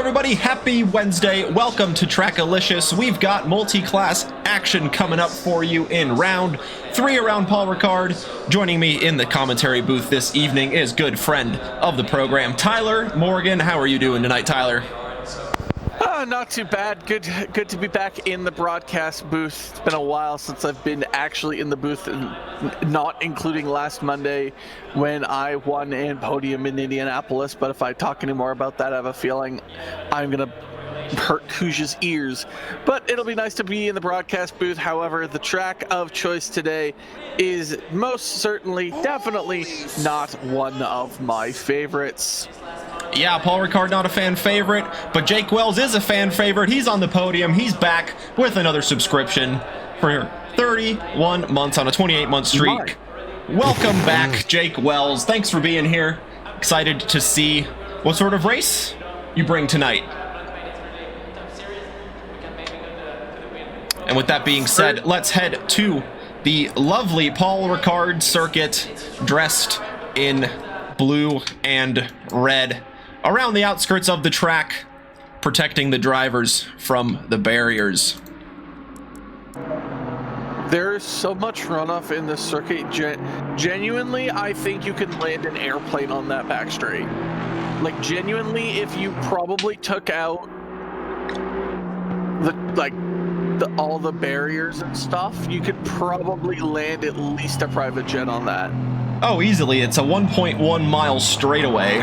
everybody, happy Wednesday. Welcome to Trackalicious. We've got multi-class action coming up for you in round 3 around Paul Ricard. Joining me in the commentary booth this evening is good friend of the program, Tyler Morgan. How are you doing tonight, Tyler? Not too bad. Good to be back in the broadcast booth. It's been a while since I've been actually in the booth, not including last Monday when I won in podium in Indianapolis. But if I talk any more about that, I have a feeling I'm going to hurt Kuja's ears. But it'll be nice to be in the broadcast booth. However, the track of choice today is most certainly, definitely not one of my favorites. Yeah, Paul Ricard not a fan favorite, but Jake Wells is a fan favorite. He's on the podium. He's back with another subscription for 31 months on a 28-month streak. Welcome back, Jake Wells. Thanks for being here. Excited to see what sort of race you bring tonight. And with that being said, let's head to the lovely Paul Ricard circuit, dressed in blue and red, around the outskirts of the track, protecting the drivers from the barriers. There's so much runoff in this circuit. Genuinely, I think you can land an airplane on that back straight. Like, genuinely, if you probably took out all the barriers and stuff, you could probably land at least a private jet on that. Oh, easily. It's a 1.1 mile straightaway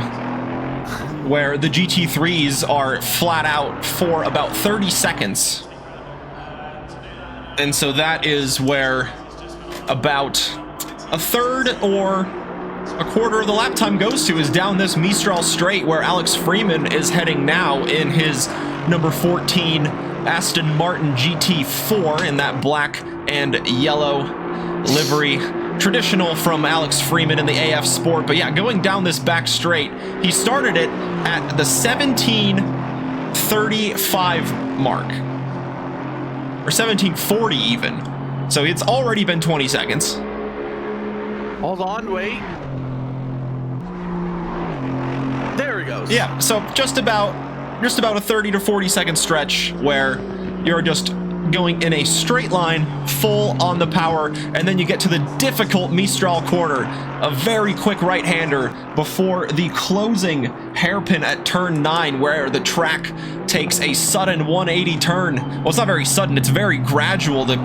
where the GT3s are flat out for about 30 seconds. And so that is where about a third or a quarter of the lap time goes to, is down this Mistral straight where Alex Freeman is heading now in his number 14 Aston Martin GT4 in that black and yellow livery. Traditional from Alex Freeman in the AF Sport. But yeah, going down this back straight, he started it at the 17:35 mark, or 17:40 even. So it's already been 20 seconds. Hold on, wait. There he goes. Yeah, so just about a 30 to 40 second stretch where you're just going in a straight line, full on the power, and then you get to the difficult Mistral corner, a very quick right-hander before the closing hairpin at turn 9, where the track takes a sudden 180 turn. Well, it's not very sudden, it's very gradual. The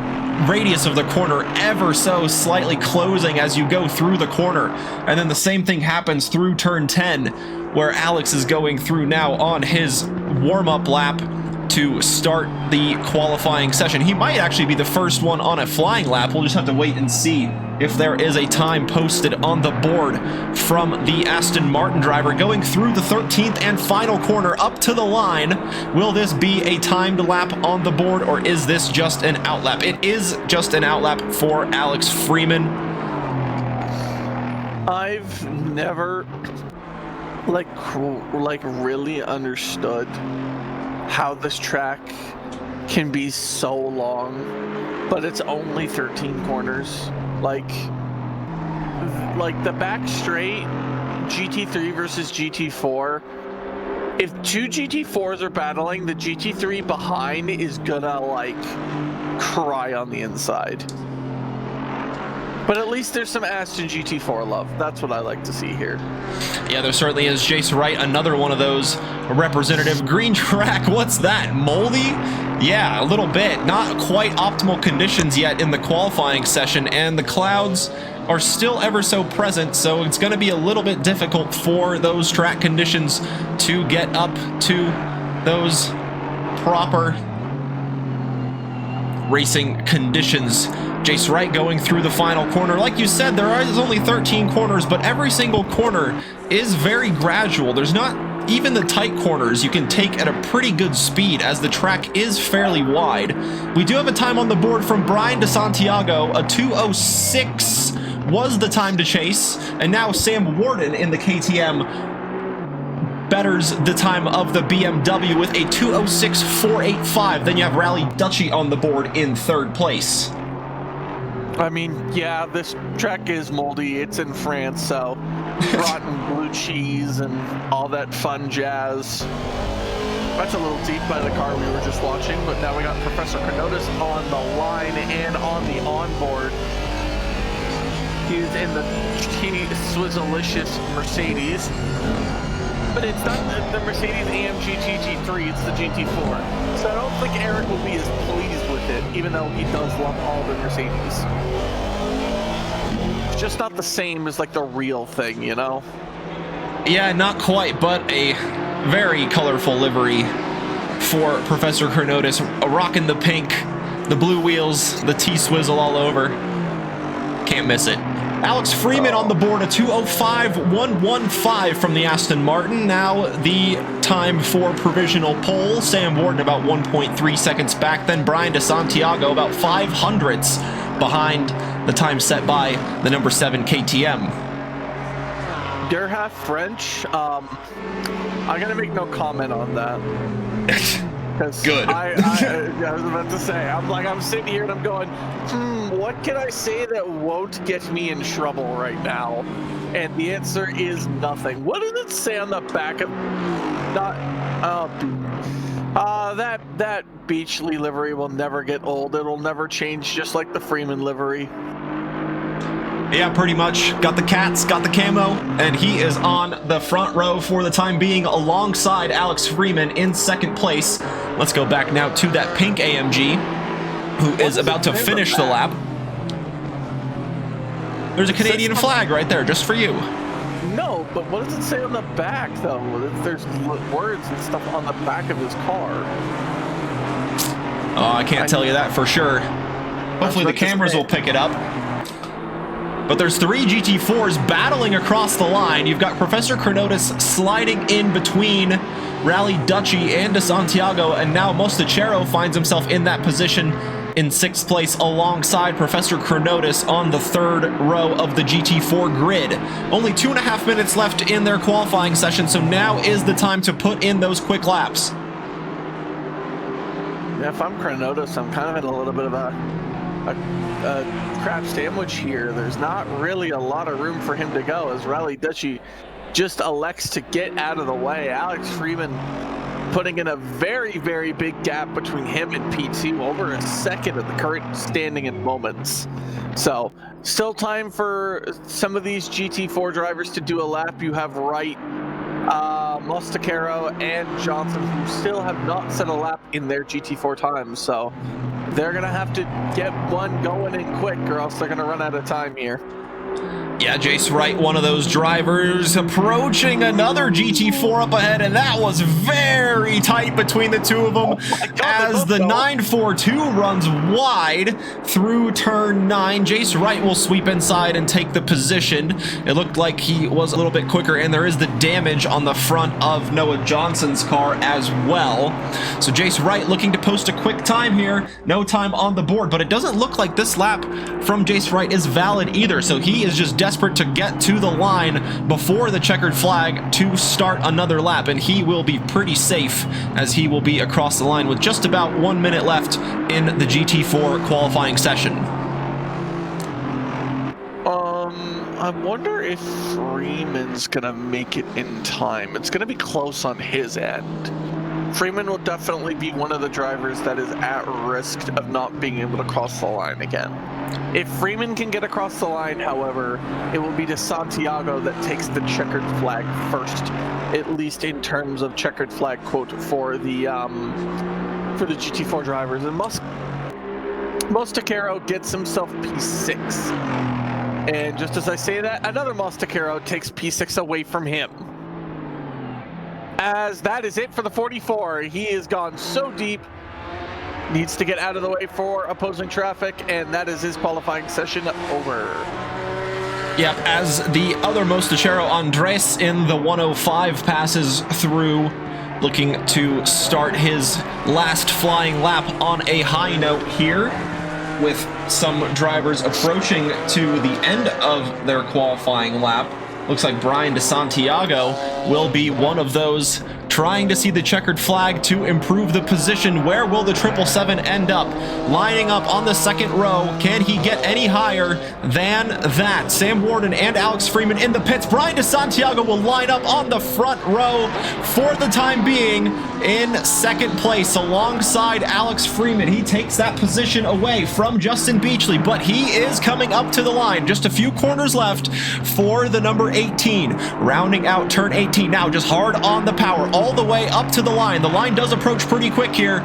radius of the corner ever so slightly closing as you go through the corner, and then the same thing happens through turn 10, where Alex is going through now on his warm-up lap to start the qualifying session. He might actually be the first one on a flying lap. We'll just have to wait and see if there is a time posted on the board from the Aston Martin driver going through the 13th and final corner up to the line. Will this be a timed lap on the board, or is this just an outlap? It is just an outlap for Alex Freeman. I've never like really understood how this track can be so long, but it's only 13 corners. Like the back straight, GT3 versus GT4, if two GT4s are battling, the GT3 behind is gonna like cry on the inside. But at least there's some Aston GT4 love. That's what I like to see here. Yeah, there certainly is. Jace Wright, another one of those representative. Green track, what's that? Moldy? Yeah, a little bit. Not quite optimal conditions yet in the qualifying session, and the clouds are still ever so present, so it's going to be a little bit difficult for those track conditions to get up to those proper racing conditions. Jace Wright going through the final corner. Like you said, there is only 13 corners, but every single corner is very gradual. There's not even the tight corners you can take at a pretty good speed, as the track is fairly wide. We do have a time on the board from Brian DeSantiago. A 2:06 was the time to chase, and now Sam Warden in the KTM betters the time of the BMW with a 2:06.485. Then you have Rally Dutchy on the board in third place. I mean, yeah, this track is moldy. It's in France, so rotten blue cheese and all that fun jazz. That's a little deep by the car we were just watching, but now we got Professor Carnotis on the line and on the onboard. He's in the T-Swizzalicious Mercedes. But it's not the Mercedes AMG GT3, it's the GT4. So I don't think Eric will be as pleased with it, even though he does love all the Mercedes. It's just not the same as like the real thing, you know? Yeah, not quite, but a very colorful livery for Professor Carnotis. Rocking the pink, the blue wheels, the T-Swizzle all over. Can't miss it. Alex Freeman on the board, a 2:05.115 from the Aston Martin. Now the time for provisional pole. Sam Warden about 1.3 seconds back. Then Brian DeSantiago about 500ths behind the time set by the number 7 KTM. You're half French. I'm gonna make no comment on that. Good. I was about to say, I'm sitting here and I'm going, what can I say that won't get me in trouble right now? And the answer is nothing. What does it say on the back of that Beachley livery will never get old. It'll never change, just like the Freeman livery. Yeah, pretty much. Got the cats, got the camo, and he is on the front row for the time being alongside Alex Freeman in second place. Let's go back now to that pink AMG, who is about to finish the lap. There's a Canadian flag right there, just for you. No, but what does it say on the back, though? There's words and stuff on the back of his car. Oh, I can't tell you that for sure. Hopefully the cameras will pick it up. But there's 3 GT4s battling across the line. You've got Professor Carnotis sliding in between Rally Duchy and DeSantiago, and now Mostachero finds himself in that position in 6th place alongside Professor Carnotis on the 3rd row of the GT4 grid. Only 2.5 minutes left in their qualifying session, so now is the time to put in those quick laps. Yeah, if I'm Carnotis, I'm kind of in a little bit of a crap sandwich here. There's not really a lot of room for him to go as Rally Duchy just elects to get out of the way. Alex Freeman putting in a very, very big gap between him and P2, over a second at the current standing and moments. So still time for some of these GT4 drivers to do a lap. You have Wright, Mostachero, and Johnson, who still have not set a lap in their GT4 times. So they're going to have to get one going in quick, or else they're going to run out of time here. Yeah, Jace Wright, one of those drivers, approaching another GT4 up ahead, and that was very tight between the two of them as the 942 runs wide through turn 9. Jace Wright will sweep inside and take the position. It looked like he was a little bit quicker, and there is the damage on the front of Noah Johnson's car as well. So Jace Wright looking to post a quick time here. No time on the board, but it doesn't look like this lap from Jace Wright is valid either, so he is just desperate to get to the line before the checkered flag to start another lap, and he will be pretty safe as he will be across the line with just about 1 minute left in the GT4 qualifying session. I wonder if Freeman's gonna make it in time. It's gonna be close on his end. Freeman will definitely be one of the drivers that is at risk of not being able to cross the line again. If Freeman can get across the line, however, it will be DeSantiago that takes the checkered flag first, at least in terms of checkered flag quote for the GT4 drivers. And Mostachero gets himself P6. And just as I say that, another Mostachero takes P6 away from him. As that is it for the 44. He has gone so deep, needs to get out of the way for opposing traffic, and that is his qualifying session over. Yep, as the other Mostachero, Andres, in the 105 passes through, looking to start his last flying lap on a high note here, with some drivers approaching to the end of their qualifying lap. Looks like Brian DeSantiago will be one of those trying to see the checkered flag to improve the position. Where will the 777 end up? Lining up on the second row. Can he get any higher than that? Sam Warden and Alex Freeman in the pits. Brian DeSantiago will line up on the front row for the time being in second place alongside Alex Freeman. He takes that position away from Justin Beachley, but he is coming up to the line. Just a few corners left for the number 18. Rounding out turn 18 now, just hard on the power all the way up to the line. The line does approach pretty quick here.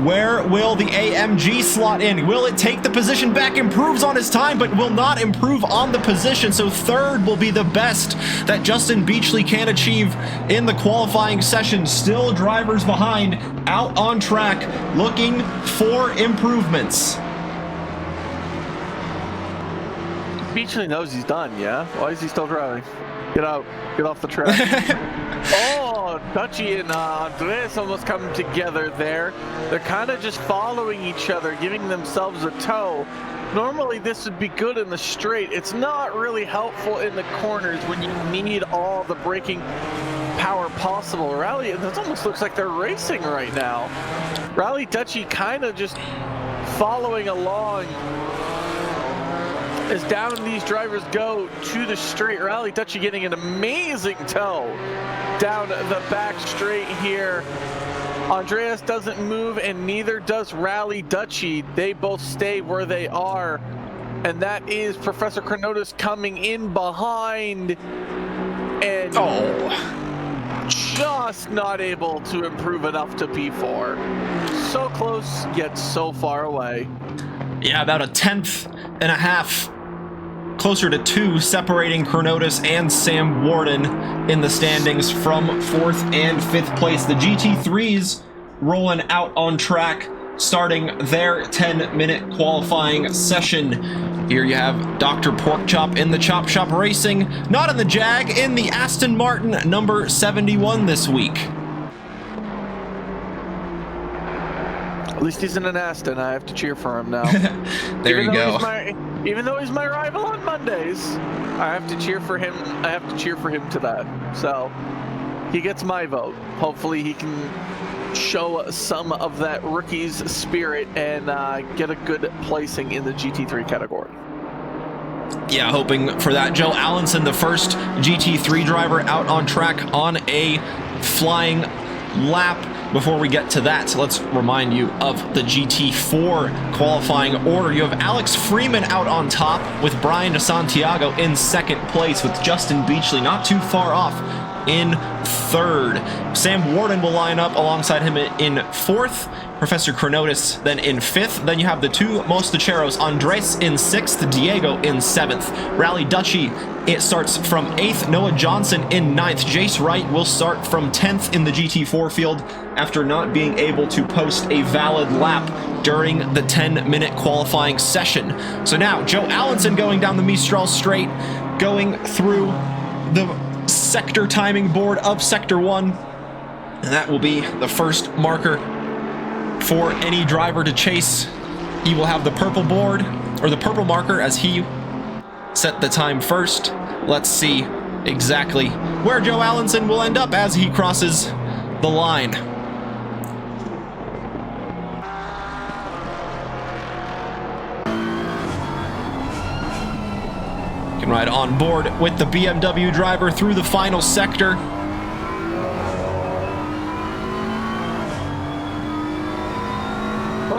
Where will the AMG slot in? Will it take the position back? Improves on his time, but will not improve on the position. So third will be the best that Justin Beachley can achieve in the qualifying session. Still drivers behind, out on track, looking for improvements. Beachley knows he's done, yeah? Why is he still driving? Get out. Get off the track. Oh, Dutchy and Andreas almost come together there. They're kind of just following each other, giving themselves a tow. Normally this would be good in the straight. It's not really helpful in the corners when you need all the braking power possible. Rally, it almost looks like they're racing right now. Rally Dutchy kind of just following along as down these drivers go to the straight. Rally Dutchy getting an amazing tow down the back straight here. Andreas doesn't move, and neither does Rally Dutchy. They both stay where they are, and that is Professor Chronotis coming in behind, and just not able to improve enough to P4. So close, yet so far away. Yeah, about a 1/10.5, closer to 2, separating Chronotis and Sam Warden in the standings from 4th and 5th place. The GT3s rolling out on track, starting their 10-minute qualifying session. Here you have Dr. Porkchop in the Chop Shop Racing, not in the Jag, in the Aston Martin number 71 this week. At least he's in an Aston. I have to cheer for him now. There you go. Even though he's my rival on Mondays, I have to cheer for him. I have to cheer for him to that. So he gets my vote. Hopefully he can show some of that rookie's spirit and get a good placing in the GT3 category. Yeah, hoping for that. Joe Allenson, the first GT3 driver out on track on a flying lap. Before we get to that, let's remind you of the GT4 qualifying order. You have Alex Freeman out on top with Brian DeSantiago in second place, with Justin Beachley not too far off in third. Sam Warden will line up alongside him in fourth. Professor Chronotis then in fifth. Then you have the two Mostacheros, Andres in sixth, Diego in seventh. Rally Dutchy, it starts from 8th, Noah Johnson in 9th. Jace Wright will start from 10th in the GT4 field after not being able to post a valid lap during the 10-minute qualifying session. So now, Joe Allenson going down the Mistral straight, going through the sector timing board of Sector 1. And that will be the first marker for any driver to chase. He will have the purple board, or the purple marker, as he set the time first. Let's see exactly where Joe Allenson will end up as he crosses the line. Can ride on board with the BMW driver through the final sector.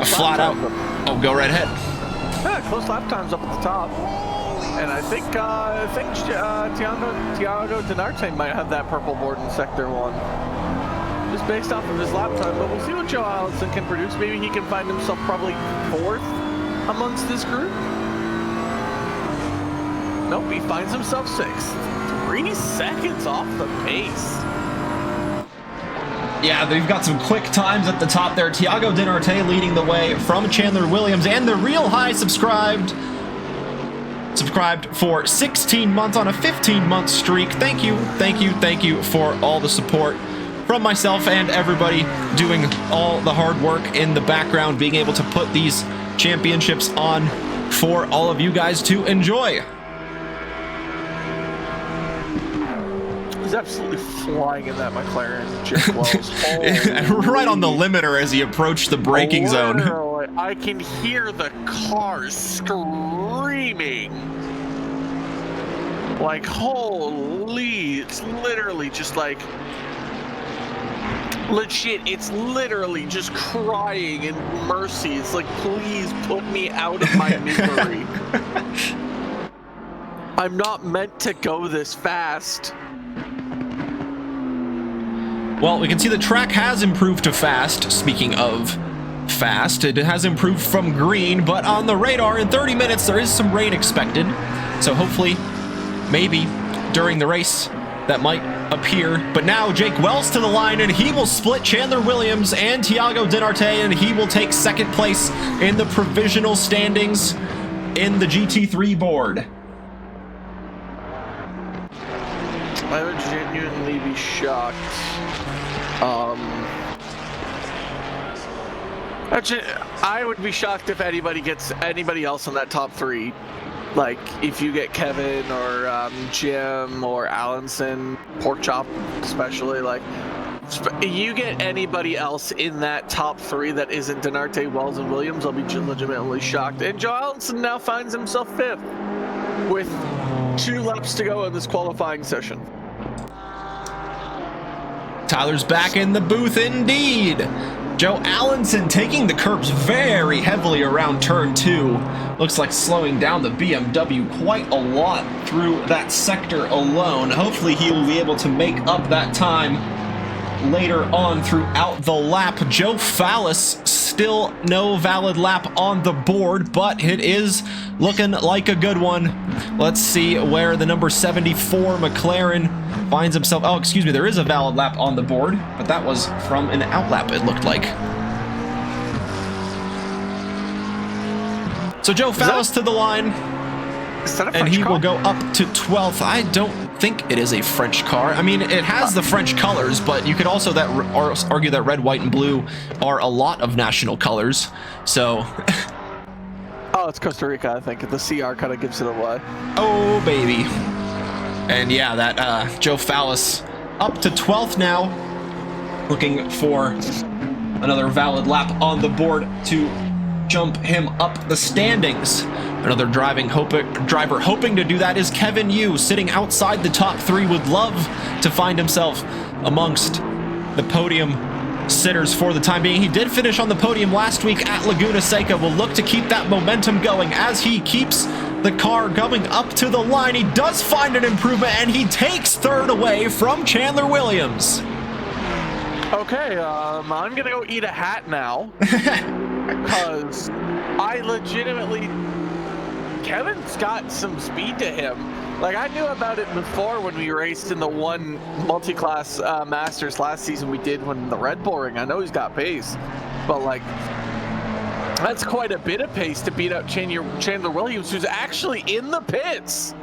Flat out. Oh, go right ahead. Yeah, close lap times up at the top. And I think Tiago Denarte might have that purple board in Sector 1. Just based off of his lap time, but we'll see what Joe Allenson can produce. Maybe he can find himself probably 4th amongst this group. Nope, he finds himself 6th. 3 seconds off the pace. Yeah, they've got some quick times at the top there. Tiago Denarte leading the way from Chandler Williams, and the Real High subscribed for 16 months on a 15-month streak. Thank you for all the support from myself and everybody doing all the hard work in the background, being able to put these championships on for all of you guys to enjoy. was absolutely flying in that McLaren. Jake Wells. Right on the limiter as he approached the braking zone. Literally, I can hear the car screaming. Like, holy, it's literally just like, legit, it's literally just crying in mercy. It's like, please put me out of my misery. I'm not meant to go this fast. Well, we can see the track has improved to fast. Speaking of fast, it has improved from green, but on the radar in 30 minutes, there is some rain expected. So hopefully, maybe during the race, that might appear. But now Jake Wells to the line, and he will split Chandler Williams and Thiago Dinarte, and he will take second place in the provisional standings in the GT3 board. I would genuinely be shocked. Actually, I would be shocked if anybody gets anybody else in that top three. Like, if you get Kevin or Jim or Allenson, Porkchop especially, like, you get anybody else in that top three that isn't Dinarte, Wells, and Williams, I'll be legitimately shocked. And Joe Allenson now finds himself fifth with 2 laps to go in this qualifying session. Tyler's back in the booth indeed. Joe Allenson taking the curbs very heavily around turn 2. Looks like slowing down the BMW quite a lot through that sector alone. Hopefully he will be able to make up that time later on throughout the lap. Joe Fallis, still no valid lap on the board, but it is looking like a good one. Let's see where the number 74 McLaren finds himself. Oh, excuse me, there is a valid lap on the board, but that was from an outlap, it looked like. So Joe Fallis to the line, and he will go up to 12th. I don't think it is a French car. I mean, it has the French colors, but you could also argue that red, white, and blue are a lot of national colors. So... Oh, it's Costa Rica, I think. The CR kind of gives it away. Oh, baby. And yeah, that Joe Fallis up to 12th now, looking for another valid lap on the board to jump him up the standings. Another driver hoping to do that is Kevin Yu, sitting outside the top 3, would love to find himself amongst the podium sitters for the time being. He did finish on the podium last week at Laguna Seca. Will look to keep that momentum going as he keeps the car going up to the line. He does find an improvement, and he takes third away from Chandler Williams. Okay, I'm gonna go eat a hat now because I legitimately, Kevin's got some speed to him. Like, I knew about it before when we raced in the one multi-class Masters last season we did when the Red Bull Ring. I know he's got pace, but like, that's quite a bit of pace to beat out Chandler Williams, who's actually in the pits.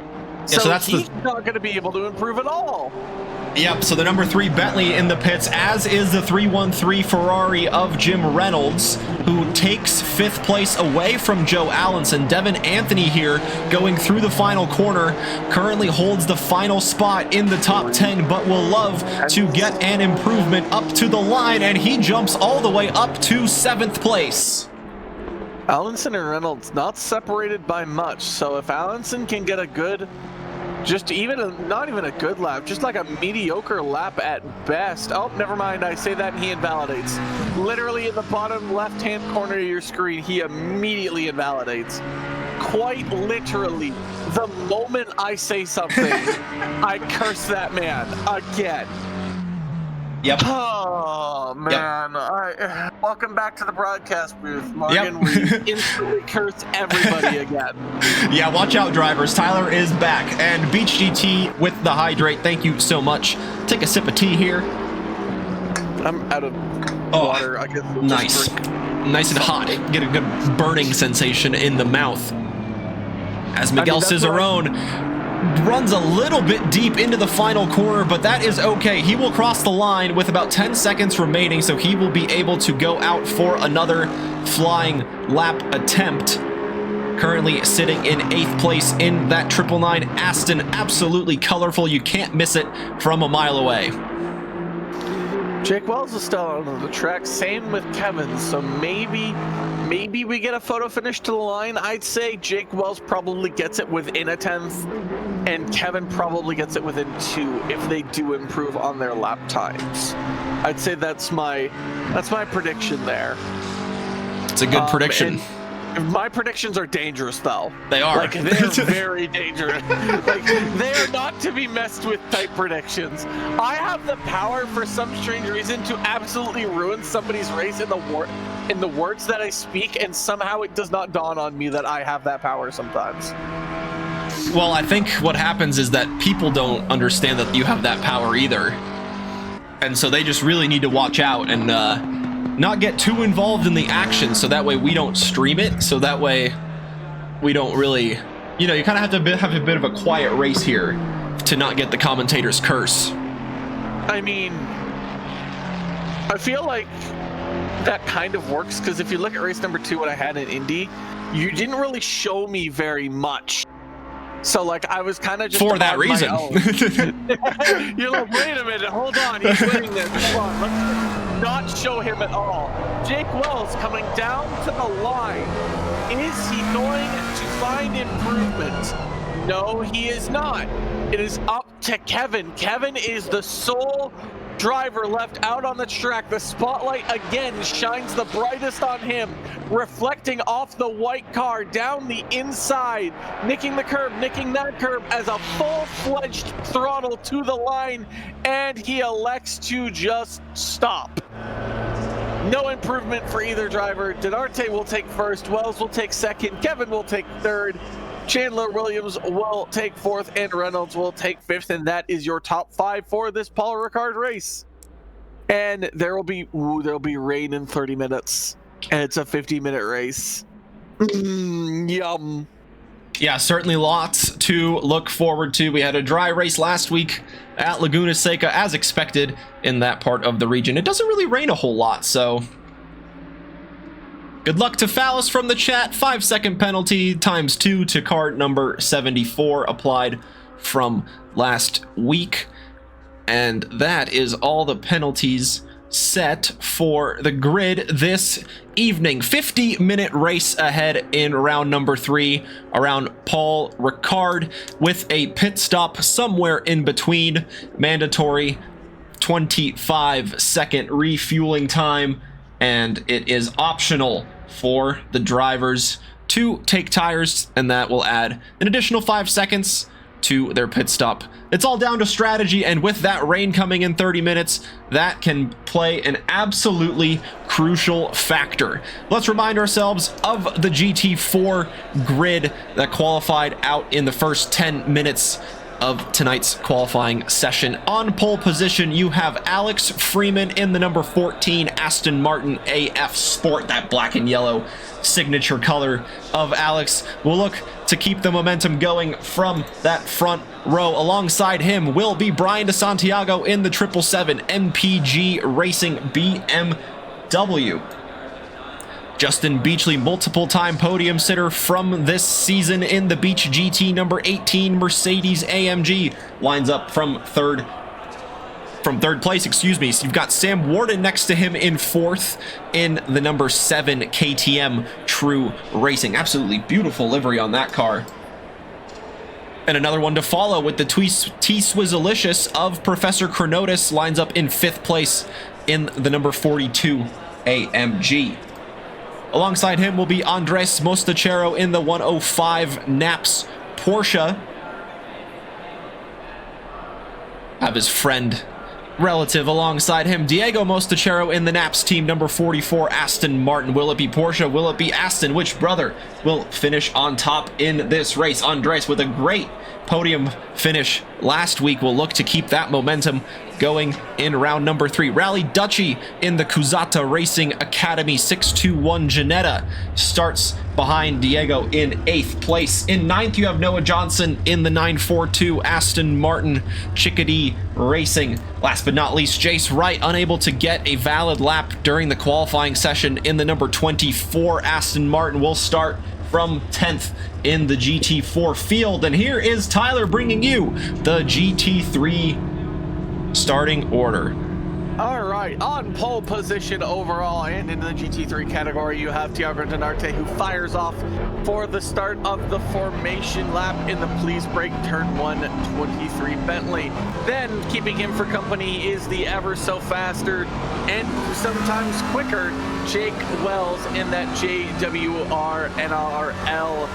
Yeah, so that's he's not going to be able to improve at all. Yep, so the number 3 Bentley in the pits, as is the 313 Ferrari of Jim Reynolds, who takes 5th place away from Joe Allenson. Devin Anthony here going through the final corner, currently holds the final spot in the top 10, but will love to get an improvement up to the line, and he jumps all the way up to 7th place. Allenson and Reynolds not separated by much, so if Allenson can get a good, not even a good lap, just like a mediocre lap at best. Oh, never mind, I say that and he invalidates. Literally in the bottom left-hand corner of your screen, he immediately invalidates. Quite literally, the moment I say something, I curse that man again. Yep. Oh, man. Yep. Welcome back to the broadcast booth, Morgan. Yep. We instantly curse everybody again. Yeah, watch out, drivers. Tyler is back. And Beach GT with the hydrate. Thank you so much. Take a sip of tea here. I'm out of water. I guess nice. Nice and hot. Get a good burning sensation in the mouth. As Miguel Cicerone runs a little bit deep into the final corner, but that is okay. He will cross the line with about 10 seconds remaining, so he will be able to go out for another flying lap attempt. currently sitting in 8th place in that 999 Aston. Absolutely colorful. You can't miss it from a mile away. Jake Wells is still on the track. Same with Kevin. So maybe we get a photo finish to the line. I'd say Jake Wells probably gets it within a 10th, and Kevin probably gets it within 2 if they do improve on their lap times. I'd say that's my prediction there. It's a good prediction. My predictions are dangerous, though. They are. Like, they're very dangerous. Like, they are not to be messed with type predictions. I have the power, for some strange reason, to absolutely ruin somebody's race in the words that I speak, and somehow it does not dawn on me that I have that power sometimes. Well, I think what happens is that people don't understand that you have that power either. And so they just really need to watch out and not get too involved in the action, so that way we don't stream it, so that way we don't really, you know, you kind of have to have a bit of a quiet race here to not get the commentator's curse. I mean, I feel like that kind of works, because if you look at race number 2, what I had in Indy, you didn't really show me very much. So, like, I was kind of just for that reason. You're like, wait a minute, hold on, he's winning this. Hold on, let's not show him at all. Jake Wells coming down to the line. Is he going to find improvement? No, he is not. It is up to Kevin. Kevin is the sole driver left out on the track. The spotlight again shines the brightest on him, reflecting off the white car down the inside, nicking the curb, nicking that curb as a full-fledged throttle to the line, and he elects to just stop. No improvement for either driver. Denarte will take first, Wells will take second, Kevin will take third, Chandler Williams will take 4th, and Reynolds will take 5th, and that is your top 5 for this Paul Ricard race. And there'll be rain in 30 minutes, and it's a 50-minute race. Yum. Yeah, certainly lots to look forward to. We had a dry race last week at Laguna Seca, as expected in that part of the region. It doesn't really rain a whole lot, so good luck to Phallus from the chat. 5-second penalty times 2 to car number 74 applied from last week. And that is all the penalties set for the grid this evening. 50-minute race ahead in round number 3 around Paul Ricard, with a pit stop somewhere in between. Mandatory 25-second refueling time, and it is optional for the drivers to take tires, and that will add an additional 5 seconds to their pit stop. It's all down to strategy, and with that rain coming in 30 minutes, that can play an absolutely crucial factor. Let's remind ourselves of the GT4 grid that qualified out in the first 10 minutes of tonight's qualifying session. On pole position, you have Alex Freeman in the number 14 Aston Martin AF Sport, that black and yellow signature color of Alex. Will look to keep the momentum going from that front row. Alongside him will be Brian DeSantiago in the 777 MPG Racing BMW. Justin Beachley, multiple-time podium sitter from this season in the Beach GT number 18 Mercedes AMG, lines up from third place, excuse me. So you've got Sam Warden next to him in 4th in the number 7 KTM True Racing. Absolutely beautiful livery on that car. And another one to follow with the T-Swizzalicious of Professor Chronotis, lines up in 5th place in the number 42 AMG. Alongside him will be Andres Mostachero in the 105 Naps Porsche. Have his friend, relative alongside him, Diego Mostachero in the Naps team number 44 Aston Martin. Will it be Porsche? Will it be Aston? Which brother will finish on top in this race? Andres, with a great podium finish last week, will look to keep that momentum going in round number 3. Rally Duchy in the Cusata Racing Academy 621 Janetta starts behind Diego in 8th place. In 9th, you have Noah Johnson in the 942 Aston Martin Chickadee Racing. Last but not least, Jace Wright, unable to get a valid lap during the qualifying session in the number 24 Aston Martin, will start from 10th in the GT4 field. And here is Tyler bringing you the GT3 starting order. All right, on pole position overall and in the GT3 category, you have Thiago Dinarte, who fires off for the start of the formation lap in the Please Brake Turn 1 23 Bentley. Then keeping him for company is the ever so faster and sometimes quicker Jake Wells in that JWR NRL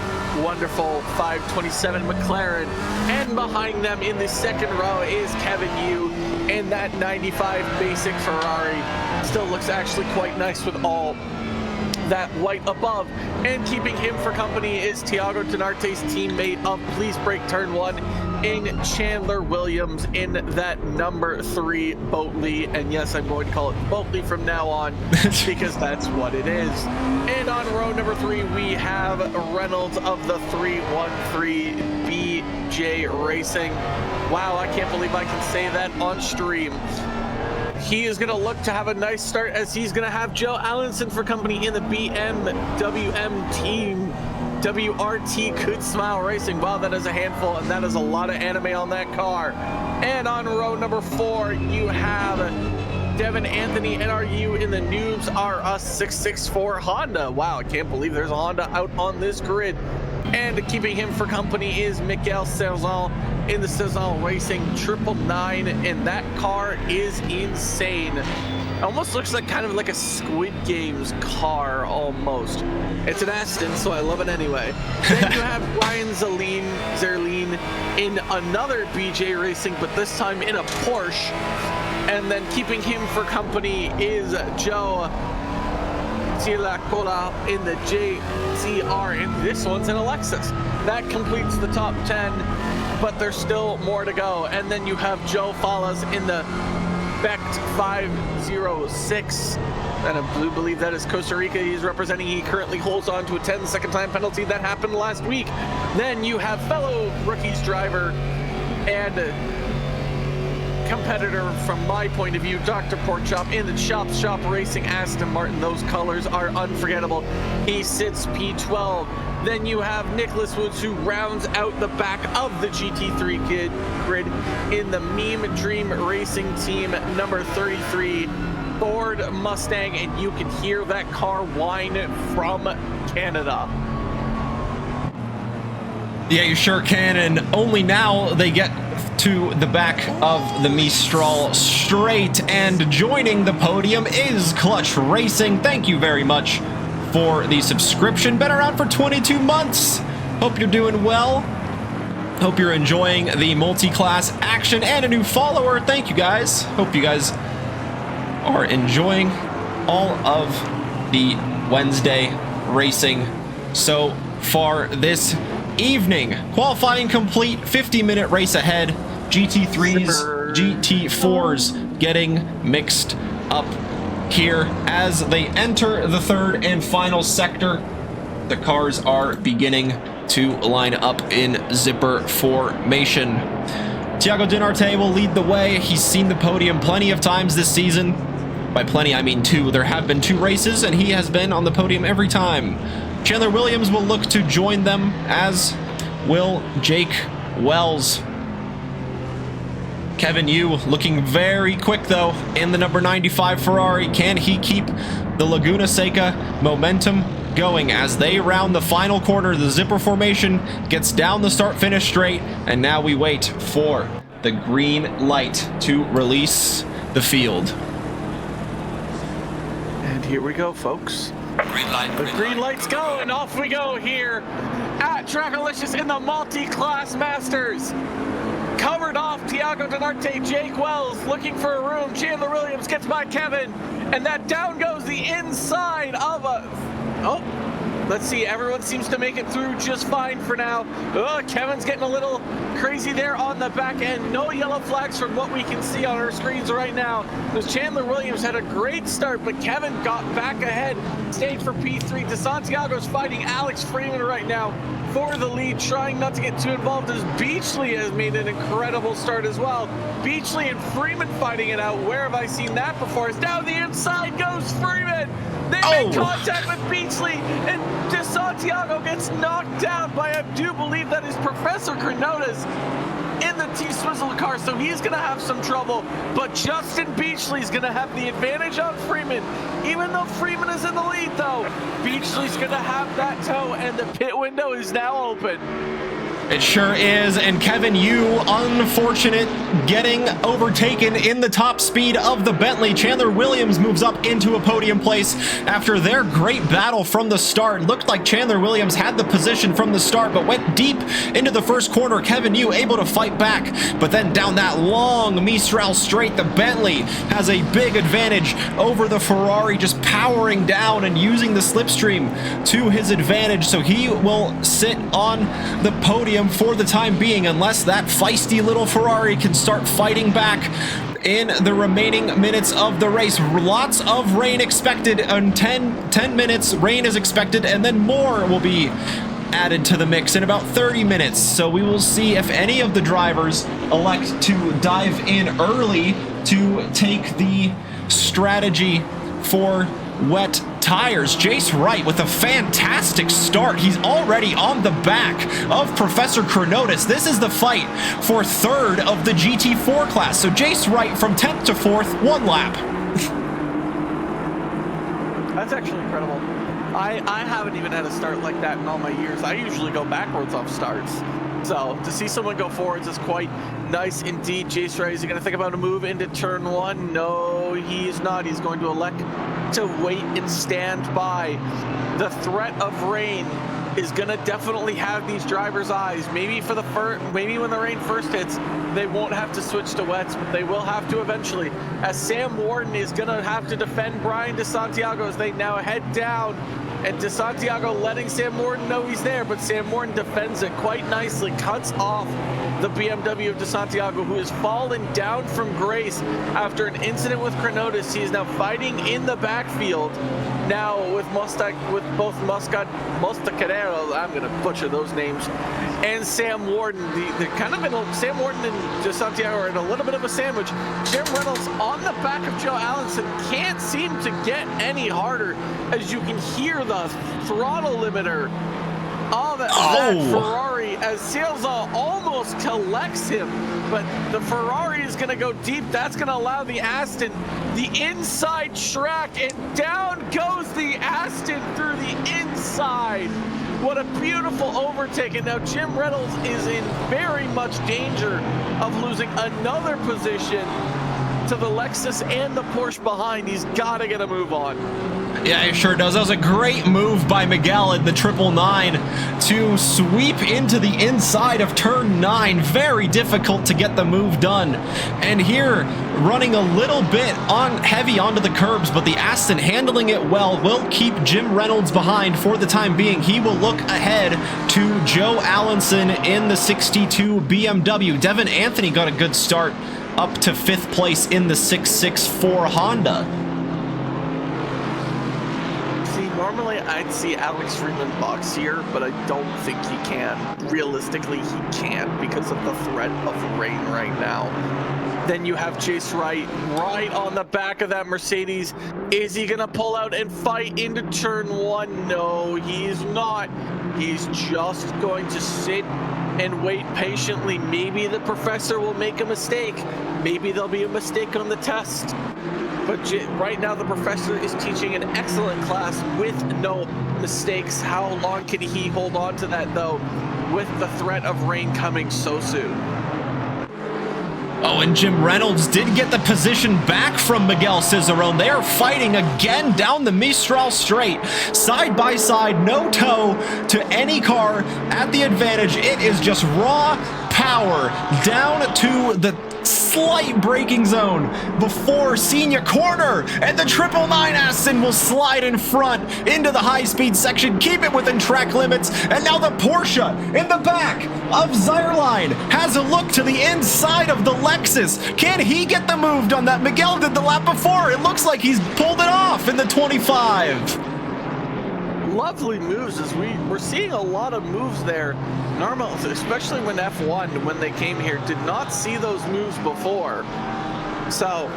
wonderful 527 McLaren. And behind them in the second row is Kevin Yu in that 95 basic Ferrari. Still looks actually quite nice with all that white above. And keeping him for company is Thiago Dinarte's teammate of Please Brake Turn 1 in Chandler Williams in that number 3 Boatley. And yes, I'm going to call it Boatley from now on because that's what it is. And on row number 3, we have Reynolds of the 313 BJ Racing. Wow, I can't believe I can say that on stream. He is going to look to have a nice start as he's going to have Joe Allenson for company in the BMWM team. WRT Good Smile Racing. Wow, that is a handful, and that is a lot of anime on that car. And on row number 4, you have Devin Anthony NRU in the Noobs R Us 664 Honda. Wow, I can't believe there's a Honda out on this grid. And keeping him for company is Miguel Cezanne in the Cezanne Racing 999, and that car is insane. Almost looks like kind of like a Squid Games car almost. It's an Aston, so I love it anyway. Then you have Ryan Zerline in another BJ Racing, but this time in a Porsche. And then keeping him for company is Joe Cola in the JCR, and this one's in a Lexus. That completes the top 10, but there's still more to go. And then you have Joe Fallas in the Becht 506, and I do believe that is Costa Rica he's representing. He currently holds on to a 10-second time penalty that happened last week. Then you have fellow rookies driver and competitor from my point of view, Dr. Porkchop in the Chop Shop Racing Aston Martin. Those colors are unforgettable. He sits P12. Then you have Nicholas Woods, who rounds out the back of the GT3 grid in the Meme Dream Racing Team number 33 Ford Mustang, and you can hear that car whine from Canada. Yeah, you sure can, and only now they get to the back of the Mistral straight, and joining the podium is Clutch Racing. Thank you very much for the subscription. Been around for 22 months. Hope you're doing well. Hope you're enjoying the multi-class action, and a new follower. Thank you guys. Hope you guys are enjoying all of the Wednesday racing so far this evening. Qualifying complete, 50-minute race ahead. GT3s, GT4s getting mixed up here as they enter the third and final sector. The cars are beginning to line up in zipper formation. Thiago Dinarte will lead the way. He's seen the podium plenty of times this season. By plenty, I mean 2. There have been 2 races, and he has been on the podium every time. Chandler Williams will look to join them, as will Jake Wells. Kevin Yu looking very quick, though, in the number 95 Ferrari. Can he keep the Laguna Seca momentum going as they round the final corner? The zipper formation gets down the start-finish straight, and now we wait for the green light to release the field. And here we go, folks. Green light. The green light's go, and off we go here at Trackalicious in the Multi-Class Masters. Covered off, Thiago Dinarte, Jake Wells looking for a room. Chandler Williams gets by Kevin, and that down goes the inside of a... Oh, let's see. Everyone seems to make it through just fine for now. Oh, Kevin's getting a little crazy there on the back end. No yellow flags from what we can see on our screens right now. Because Chandler Williams had a great start, but Kevin got back ahead. Stage for P3. DeSantiago's fighting Alex Freeman right now for the lead, trying not to get too involved as Beachley has made an incredible start as well. Beachley and Freeman fighting it out. Where have I seen that before? As down the inside goes Freeman. They make contact with Beachley, and DeSantiago gets knocked down by, I do believe that is Professor Granotas in the T-Swizzle car, so he's going to have some trouble. But Justin Beachley's going to have the advantage on Freeman. Even though Freeman is in the lead, though, Beachley's going to have that toe, and the pit window is now open. It sure is, and Kevin Yu, unfortunate, getting overtaken in the top speed of the Bentley. Chandler Williams moves up into a podium place after their great battle from the start. Looked like Chandler Williams had the position from the start, but went deep into the first corner. Kevin Yu able to fight back, but then down that long Mistral straight, the Bentley has a big advantage over the Ferrari, just powering down and using the slipstream to his advantage, so he will sit on the podium for the time being, unless that feisty little Ferrari can start fighting back in the remaining minutes of the race. Lots of rain expected. In 10 minutes, rain is expected, and then more will be added to the mix in about 30 minutes. So we will see if any of the drivers elect to dive in early to take the strategy for wet tires. Jace Wright with a fantastic start. He's already on the back of Professor Chronotis. This is the fight for third of the GT4 class. So Jace Wright from 10th to 4th, 1 lap. That's actually incredible. I haven't even had a start like that in all my years. I usually go backwards off starts. So to see someone go forwards is quite nice indeed. Jace Wright, is he going to think about a move into turn 1? No, he's not. He's going to elect to wait and stand by. The threat of rain is going to definitely have these drivers' eyes. Maybe for the maybe when the rain first hits, they won't have to switch to wets, but they will have to eventually. As Sam Warden is going to have to defend Brian DeSantiago as they now head down. And DeSantiago letting Sam Warden know he's there, but Sam Warden defends it quite nicely, cuts off the BMW of DeSantiago, who has fallen down from grace after an incident with Chronotis. He is now fighting in the backfield. Now with both Mostacadero, I'm going to butcher those names, and Sam Warden. They're kind of Sam Warden and DeSantiago are in a little bit of a sandwich. Jim Reynolds on the back of Joe Allenson can't seem to get any harder, as you can hear the throttle limiter of that Ferrari as Silza almost collects him, but the Ferrari is going to go deep. That's going to allow the Aston the inside track, and down goes the Aston through the inside. What a beautiful overtake, and now Jim Reynolds is in very much danger of losing another position to the Lexus and the Porsche behind. He's got to get a move on. Yeah, it sure does. That was a great move by Miguel in the 999 to sweep into the inside of turn 9. Very difficult to get the move done. And here, running a little bit heavy onto the curbs, but the Aston handling it well will keep Jim Reynolds behind for the time being. He will look ahead to Joe Allenson in the 62 BMW. Devin Anthony got a good start up to 5th place in the 664 Honda. Normally, I'd see Alex Freeman box here, but I don't think he can. Realistically, he can't because of the threat of rain right now. Then you have Jace Wright right on the back of that Mercedes. Is he going to pull out and fight into turn 1? No, he's not. He's just going to sit and wait patiently. Maybe the professor will make a mistake. Maybe there'll be a mistake on the test. But right now, the professor is teaching an excellent class with no mistakes. How long can he hold on to that, though, with the threat of rain coming so soon? Oh, and Jim Reynolds did get the position back from Miguel Cicerone. They are fighting again down the Mistral straight. Side by side, no toe to any car at the advantage. It is just raw power down to the slight braking zone before senior corner, and the 999 Aston will slide in front into the high-speed section, keep it within track limits, and now the Porsche in the back of Zierlein has a look to the inside of the Lexus. Can he get the move on that? Miguel did the lap before. It looks like he's pulled it off in the 25. lovely moves as we're seeing a lot of moves there. Normal, especially when F1, when they came here, did not see those moves before. So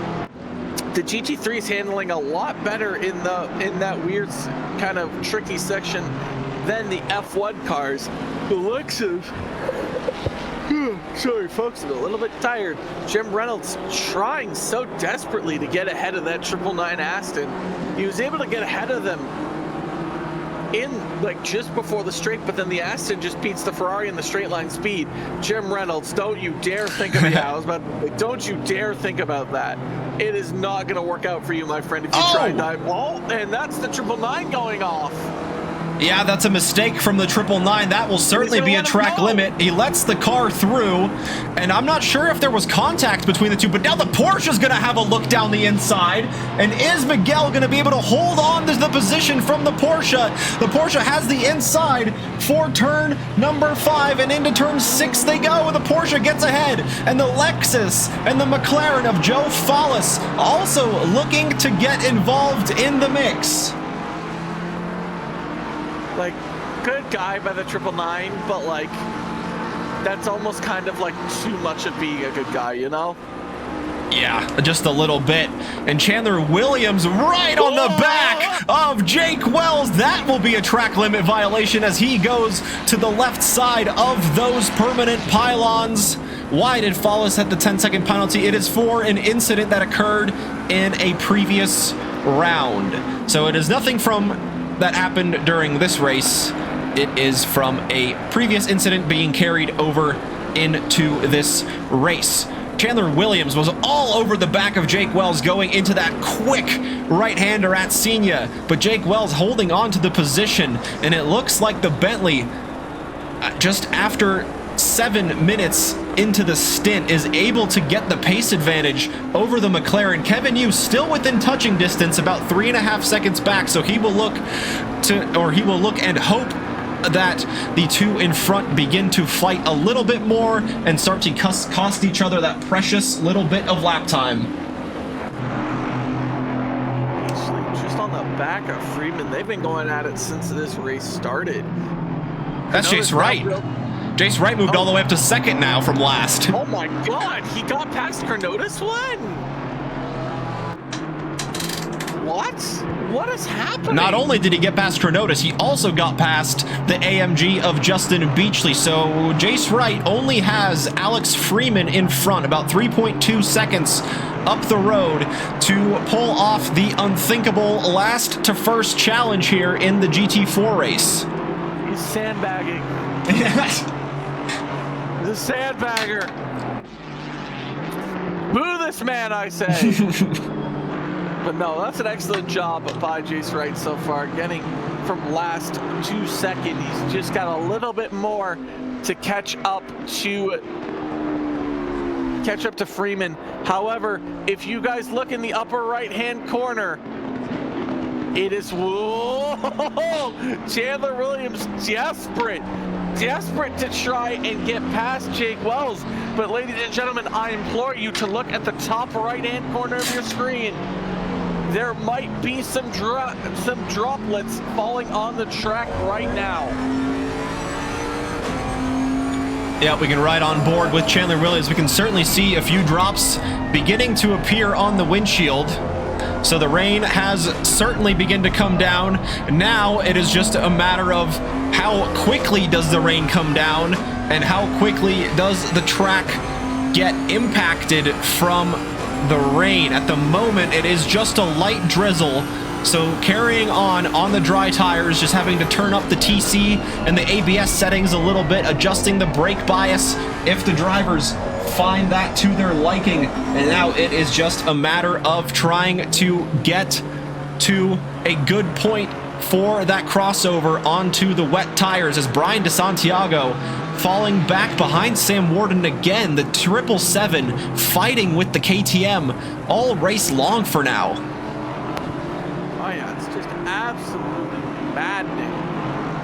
the GT3 is handling a lot better in that weird kind of tricky section than the F1 cars. The looks of, sorry folks, I'm a little bit tired. Jim Reynolds trying so desperately to get ahead of that 999 Aston. He was able to get ahead of them in like just before the straight, but then the Aston just beats the Ferrari in the straight line speed. Jim Reynolds, don't you dare think of don't you dare think about that. It is not going to work out for you, my friend, if you try and dive. Oh, and that's the 999 going off. Yeah, that's a mistake from the 999. That will certainly be a track limit. He lets the car through, and I'm not sure if there was contact between the two, but now the Porsche's going to have a look down the inside, and is Miguel going to be able to hold on to the position from the Porsche? The Porsche has the inside for turn number 5, and into turn 6 they go, and the Porsche gets ahead, and the Lexus and the McLaren of Joe Fallis also looking to get involved in the mix. Like, good guy by the 999, but like, that's almost kind of like too much of being a good guy, you know? Yeah, just a little bit. And Chandler Williams right on the back of Jake Wells. That will be a track limit violation as he goes to the left side of those permanent pylons. Why did Fallis set the 10-second penalty? It is for an incident that occurred in a previous round. So it is nothing from that happened during this race. It is from a previous incident being carried over into this race. Chandler Williams was all over the back of Jake Wells going into that quick right-hander at Senior, but Jake Wells holding on to the position, and it looks like the Bentley, just after 7 minutes into the stint, is able to get the pace advantage over the McLaren. Kevin Yu still within touching distance, about 3.5 seconds back, so he will look and hope that the two in front begin to fight a little bit more and start to cost each other that precious little bit of lap time. Just on the back of Freeman, they've been going at it since this race started. That's Jace Wright. Jace Wright moved all the way up to second now from last. Oh my god, he got past Cronotis? What is happening? Not only did he get past Cronotis, he also got past the AMG of Justin Beachley. So Jace Wright only has Alex Freeman in front, about 3.2 seconds up the road to pull off the unthinkable last to first challenge here in the GT4 race. He's sandbagging. The sandbagger. Boo this man, I say. But no, that's an excellent job by Jace Wright so far, getting from last to second. He's just got a little bit more to catch up to Freeman. However, if you guys look in the upper right-hand corner, it is, whoa, Chandler Williams desperate to try and get past Jake Wells. But ladies and gentlemen, I implore you to look at the top right-hand corner of your screen. There might be some droplets falling on the track right now. Yeah, we can ride on board with Chandler Williams. We can certainly see a few drops beginning to appear on the windshield. So the rain has certainly begun to come down. Now it is just a matter of how quickly does the rain come down and how quickly does the track get impacted from the rain. At the moment, it is just a light drizzle. So carrying on the dry tires, just having to turn up the TC and the ABS settings a little bit, adjusting the brake bias if the drivers find that to their liking. And now it is just a matter of trying to get to a good point for that crossover onto the wet tires as Brian DeSantiago falling back behind Sam Warden again. The 777 fighting with the KTM all race long for now. Oh yeah, it's just absolutely maddening.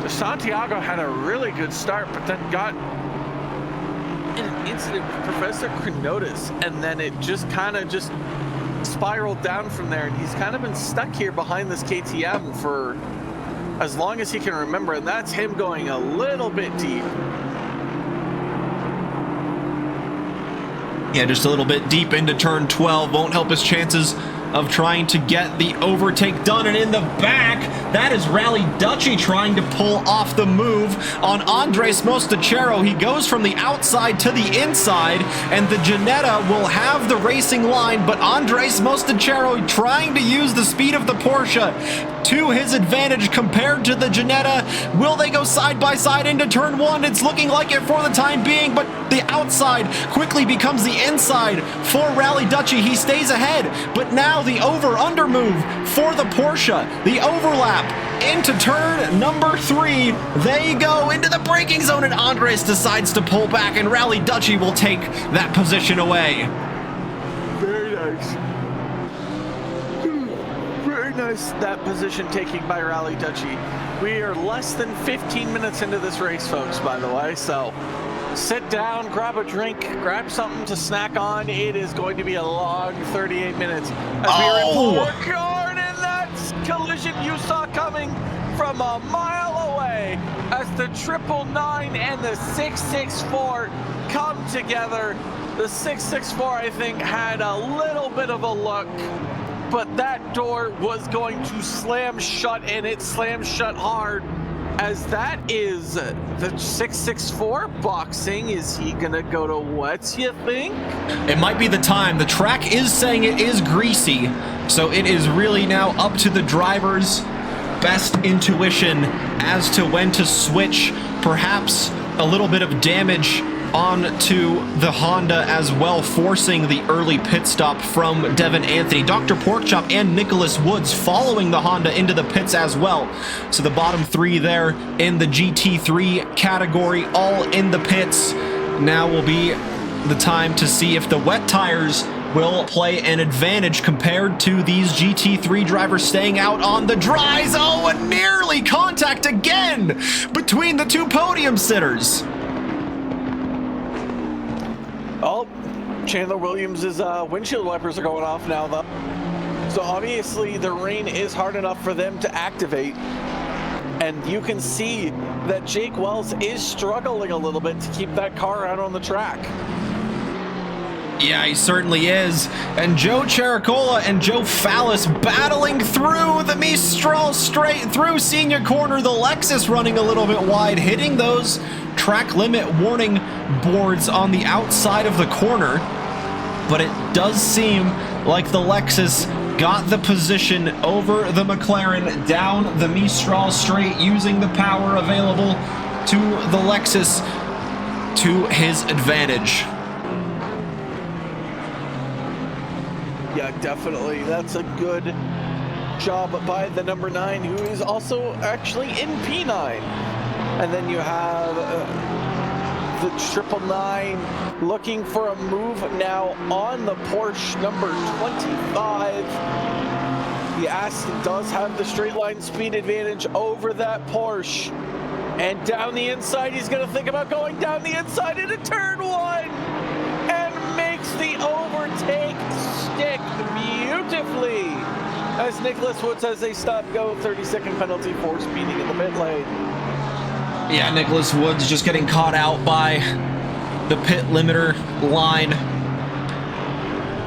DeSantiago had a really good start, but then got in an incident with Professor Cronotis, and then it just kind of just spiraled down from there, and he's kind of been stuck here behind this KTM for as long as he can remember, and that's him going a little bit deep. Yeah, just a little bit deep into turn 12 won't help his chances of trying to get the overtake done. And in the back, that is Rally Dutchy trying to pull off the move on Andres Mostachero. He goes from the outside to the inside, and the Ginetta will have the racing line, but Andres Mostachero trying to use the speed of the Porsche to his advantage compared to the Ginetta. Will they go side by side into turn 1? It's looking like it for the time being, but the outside quickly becomes the inside for Rally Dutchy. He stays ahead, but now the over-under move for the Porsche. The overlap into turn number 3. They go into the braking zone, and Andres decides to pull back, and Rally Dutchy will take that position away. Very nice. Very nice, that position taking by Rally Dutchy. We are less than 15 minutes into this race, folks, by the way, so sit down, grab a drink, grab something to snack on. It is going to be a long 38 minutes. As we are in Ricard, and that's collision you saw coming from a mile away as the 999 and the 664 come together. The 664, I think, had a little bit of a look, but that door was going to slam shut, and it slammed shut hard. As that is the 664 boxing. Is he gonna go to wets, you think? It might be the time. The track is saying it is greasy, so it is really now up to the driver's best intuition as to when to switch. Perhaps a little bit of damage onto the Honda as well, forcing the early pit stop from Devin Anthony. Dr. Porkchop and Nicholas Woods following the Honda into the pits as well. So the bottom 3 there in the GT3 category, all in the pits. Now will be the time to see if the wet tires will play an advantage compared to these GT3 drivers staying out on the dries. Oh, and nearly contact again between the 2 podium sitters. Oh, Chandler Williams' windshield wipers are going off now, though. So obviously the rain is hard enough for them to activate. And you can see that Jake Wells is struggling a little bit to keep that car out on the track. Yeah, he certainly is. And Joe Chericola and Joe Fallis battling through the Mistral straight through senior corner. The Lexus running a little bit wide, hitting those track limit warning boards on the outside of the corner. But it does seem like the Lexus got the position over the McLaren down the Mistral straight, using the power available to the Lexus to his advantage. Yeah, definitely. That's a good job by the number 9, who is also actually in P9. And then you have the 999 looking for a move now on the Porsche number 25. The Aston does have the straight line speed advantage over that Porsche. And down the inside, he's going to think about going down the inside into turn 1 and makes the overtake stick beautifully as Nicholas Woods has a stop-go 30-second penalty for speeding in the pit lane. Yeah, Nicholas Woods just getting caught out by the pit limiter line.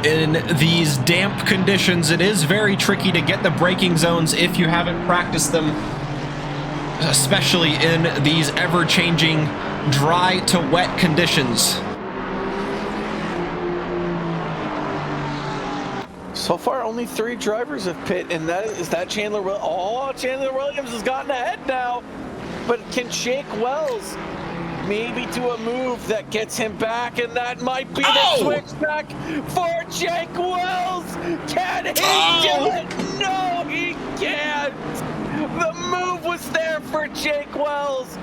In these damp conditions, it is very tricky to get the braking zones if you haven't practiced them, especially in these ever-changing dry to wet conditions. So far, only 3 drivers have pit, and that is Chandler Williams. Oh, Chandler Williams has gotten ahead now. But can Jake Wells maybe do a move that gets him back, and that might be the switch back for Jake Wells? Can he do it? No, he can't. The move was there for Jake Wells,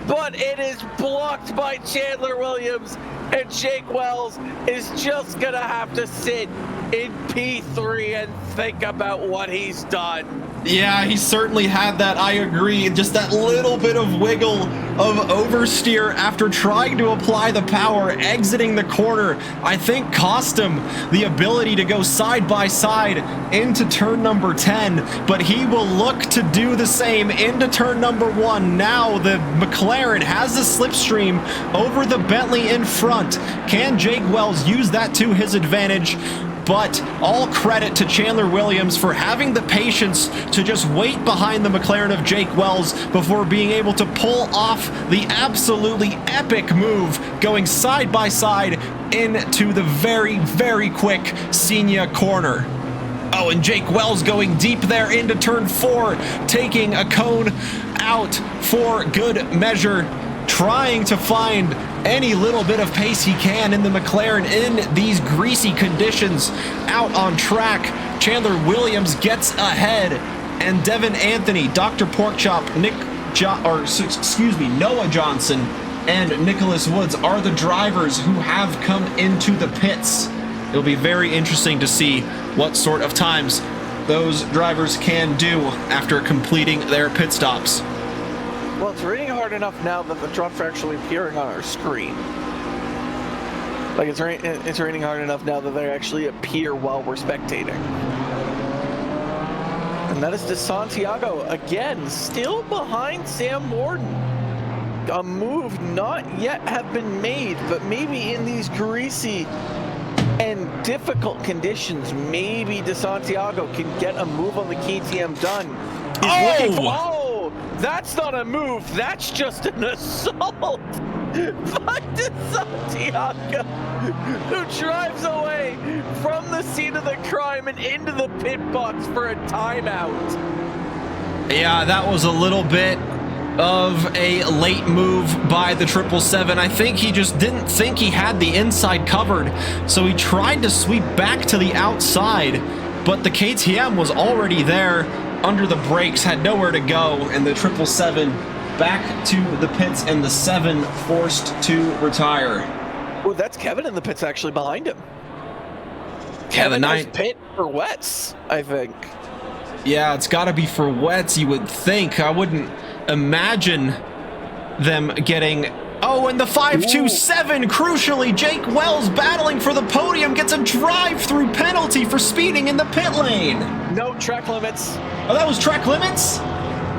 but it is blocked by Chandler Williams, and Jake Wells is just gonna have to sit in P3 and think about what he's done. Yeah, he certainly had that, I agree. Just that little bit of wiggle of oversteer after trying to apply the power, exiting the corner, I think cost him the ability to go side by side into turn number 10, but he will look to do the same into turn number 1. Now the McLaren has the slipstream over the Bentley in front. Can Jake Wells use that to his advantage? But all credit to Chandler Williams for having the patience to just wait behind the McLaren of Jake Wells before being able to pull off the absolutely epic move, going side by side into the very, very quick Senior corner. Oh, and Jake Wells going deep there into turn 4, taking a cone out for good measure, trying to find any little bit of pace he can in the McLaren in these greasy conditions out on track. Chandler Williams gets ahead, and Devin Anthony, Dr. Porkchop, Noah Johnson, and Nicholas Woods are the drivers who have come into the pits. It'll be very interesting to see what sort of times those drivers can do after completing their pit stops. Well, it's raining hard enough now that the drops are actually appearing on our screen. Like, it's raining hard enough now that they actually appear while we're spectating. And that is De Santiago, again, still behind Sam Warden. A move not yet have been made, but maybe in these greasy and difficult conditions, maybe De Santiago can get a move on the KTM done. He's looking for... That's not a move, that's just an assault by De Santiago, who drives away from the scene of the crime and into the pit box for a timeout. Yeah, that was a little bit of a late move by the 777. I think he just didn't think he had the inside covered, so he tried to sweep back to the outside, but the KTM was already there under the brakes, had nowhere to go, and the 777 back to the pits, and the 7 forced to retire. Oh, that's Kevin in the pits actually behind him. Kevin, has pit for wets, I think. Yeah, it's got to be for wets, you would think. I wouldn't imagine them getting... Oh, and the 527, crucially, Jake Wells battling for the podium gets a drive-through penalty for speeding in the pit lane. No, track limits. Oh, that was track limits?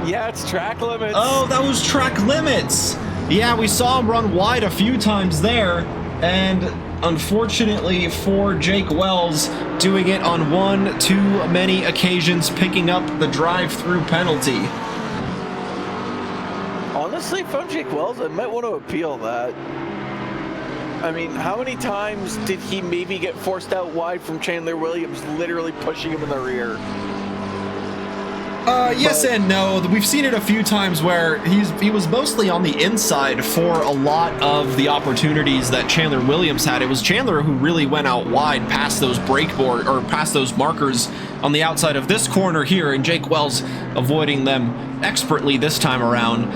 Yeah, it's track limits. Oh, that was track limits. Yeah, we saw him run wide a few times there, and unfortunately for Jake Wells, doing it on one too many occasions, picking up the drive-through penalty. Honestly, from Jake Wells, I might want to appeal that. I mean, how many times did he maybe get forced out wide from Chandler Williams, literally pushing him in the rear? Yes and no. We've seen it a few times where he was mostly on the inside for a lot of the opportunities that Chandler Williams had. It was Chandler who really went out wide past those past those markers on the outside of this corner here, and Jake Wells avoiding them expertly this time around.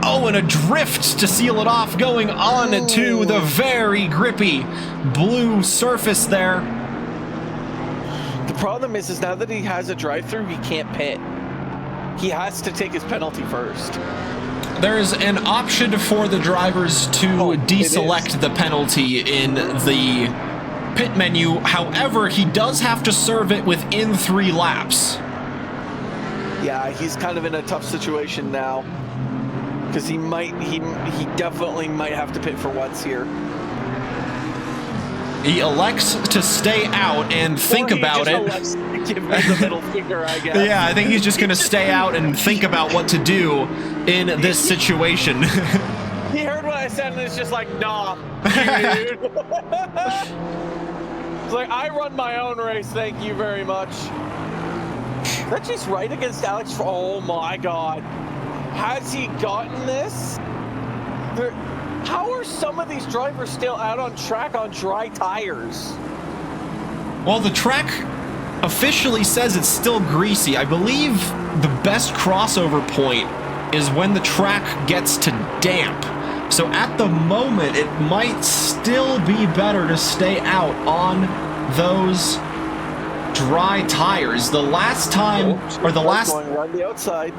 Oh, and a drift to seal it off, going on to the very grippy blue surface there. The problem is now that he has a drive-through, he can't pit. He has to take his penalty first. There's an option for the drivers to deselect the penalty in the pit menu. However, he does have to serve it within 3 laps. Yeah, he's kind of in a tough situation now. Because he definitely might have to pit for once here. He elects to stay out and think about it. Elects to give me the middle finger, I guess. Yeah, I think he's just going to stay out and think about what to do in this situation. He heard what I said and it's just like, nah, dude. It's like, I run my own race, thank you very much. That's just right against Alex. Oh my God. Has he gotten this? How are some of these drivers still out on track on dry tires? Well, the track officially says it's still greasy. I believe the best crossover point is when the track gets to damp. So at the moment, it might still be better to stay out on those dry tires. The last time, or the last... Going around the outside.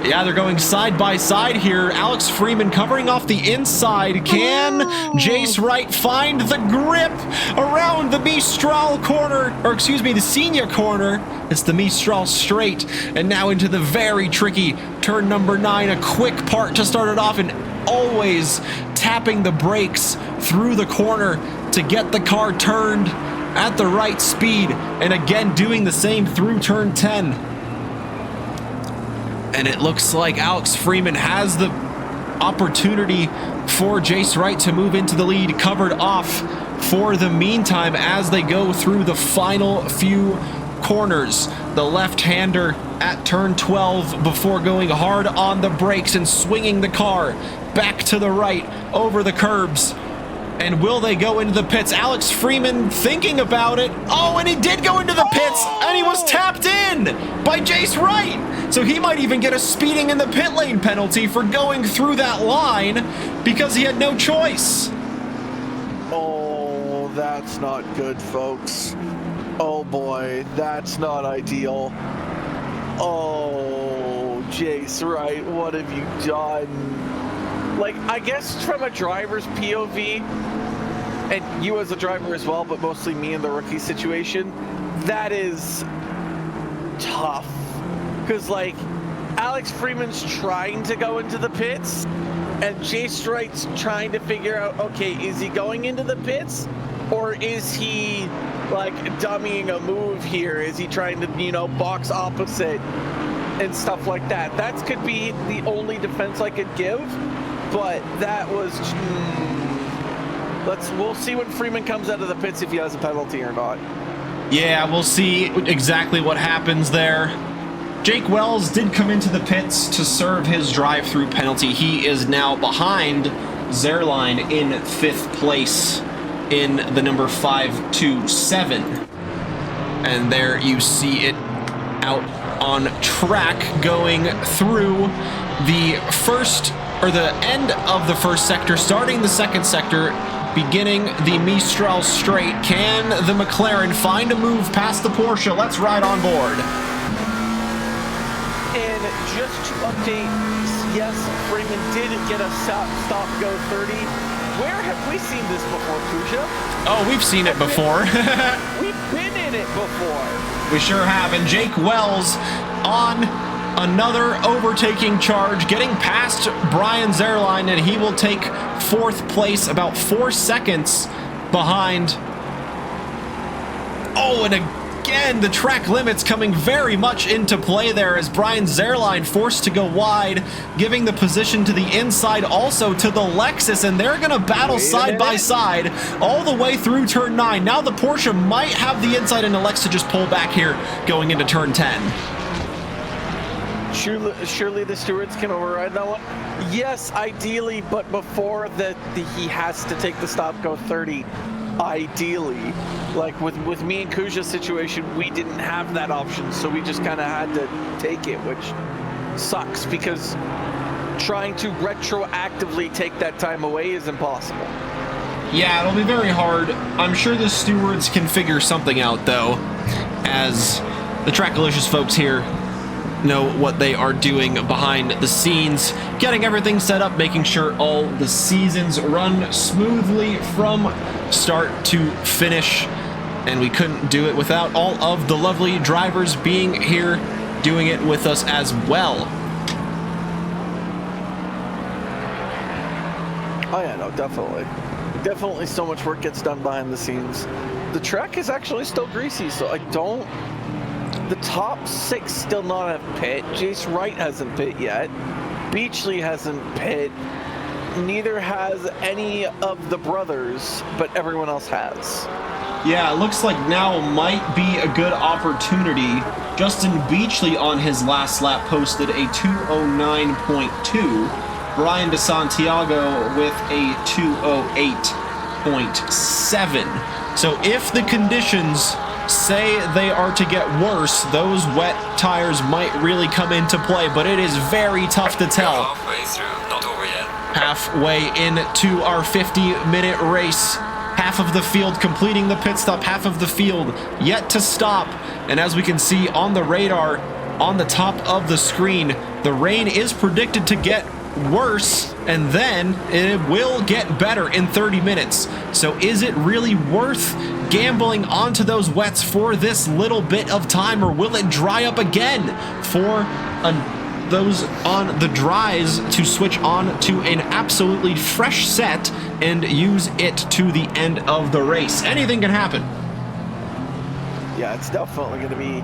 Yeah, they're going side by side here. Alex Freeman covering off the inside. Can Jace Wright find the grip around the Mistral corner, or excuse me, the Senior corner? It's the Mistral straight, and now into the very tricky turn number 9. A quick part to start it off, and always tapping the brakes through the corner to get the car turned at the right speed, and again doing the same through turn 10. And it looks like Alex Freeman has the opportunity for Jace Wright to move into the lead, covered off for the meantime as they go through the final few corners. The left-hander at turn 12 before going hard on the brakes and swinging the car back to the right over the curbs. And will they go into the pits? Alex Freeman thinking about it. Oh, and he did go into the pits, and he was tapped in by Jace Wright. So he might even get a speeding in the pit lane penalty for going through that line because he had no choice. Oh, that's not good, folks. Oh boy, that's not ideal. Oh, Jace Wright, what have you done? Like, I guess from a driver's POV, and you as a driver as well, but mostly me in the rookie situation, that is tough. Because, like, Alex Freeman's trying to go into the pits, and Jace Wright's trying to figure out, okay, is he going into the pits? Or is he, like, dummying a move here? Is he trying to, you know, box opposite and stuff like that? That could be the only defense I could give. But that was, we'll see when Freeman comes out of the pits if he has a penalty or not. Yeah, we'll see exactly what happens there. Jake Wells did come into the pits to serve his drive-through penalty. He is now behind Zerline in 5th place in the number 527. And there you see it out on track going through the first, or the end of the first sector, starting the second sector, beginning the Mistral straight. Can the McLaren find a move past the Porsche? Let's ride on board. And just to update, yes, Freeman did get a stop-go 30. Where have we seen this before, Kuja? Oh, we've seen it before. We've been in it before. We sure have. And Jake Wells on another overtaking charge, getting past Brian Zerline, and he will take 4th place, about 4 seconds behind. Oh, and again, the track limits coming very much into play there as Brian Zerline forced to go wide, giving the position to the inside, also to the Lexus, and they're going to battle side by side all the way through turn 9. Now the Porsche might have the inside, and the Lexus just pull back here going into turn 10. Surely the stewards can override that one. Yes, ideally, but before that, he has to take the stop-go 30. Ideally, like with me and Kuja's situation, we didn't have that option, so we just kind of had to take it, which sucks because trying to retroactively take that time away is impossible. Yeah, it'll be very hard. I'm sure the stewards can figure something out, though, as the Trackalicious folks here know what they are doing behind the scenes, getting everything set up, making sure all the seasons run smoothly from start to finish. And we couldn't do it without all of the lovely drivers being here doing it with us as well. Oh yeah, no, definitely. Definitely so much work gets done behind the scenes. The track is actually still greasy, so I don't... The top 6 still not have pit. Jace Wright hasn't pit yet. Beachley hasn't pit. Neither has any of the brothers, but everyone else has. Yeah, it looks like now might be a good opportunity. Justin Beachley on his last lap posted a 209.2. Brian DeSantiago with a 208.7. So if the conditions say they are to get worse, those wet tires might really come into play, but it is very tough to tell. Halfway through, not over yet. Halfway into our 50-minute race, half of the field completing the pit stop, half of the field yet to stop. And as we can see on the radar, on the top of the screen. The rain is predicted to get worse, and then it will get better in 30 minutes. So is it really worth gambling onto those wets for this little bit of time, or will it dry up again for those on the dries to switch on to an absolutely fresh set and use it to the end of the race? Anything can happen. Yeah, it's definitely going to be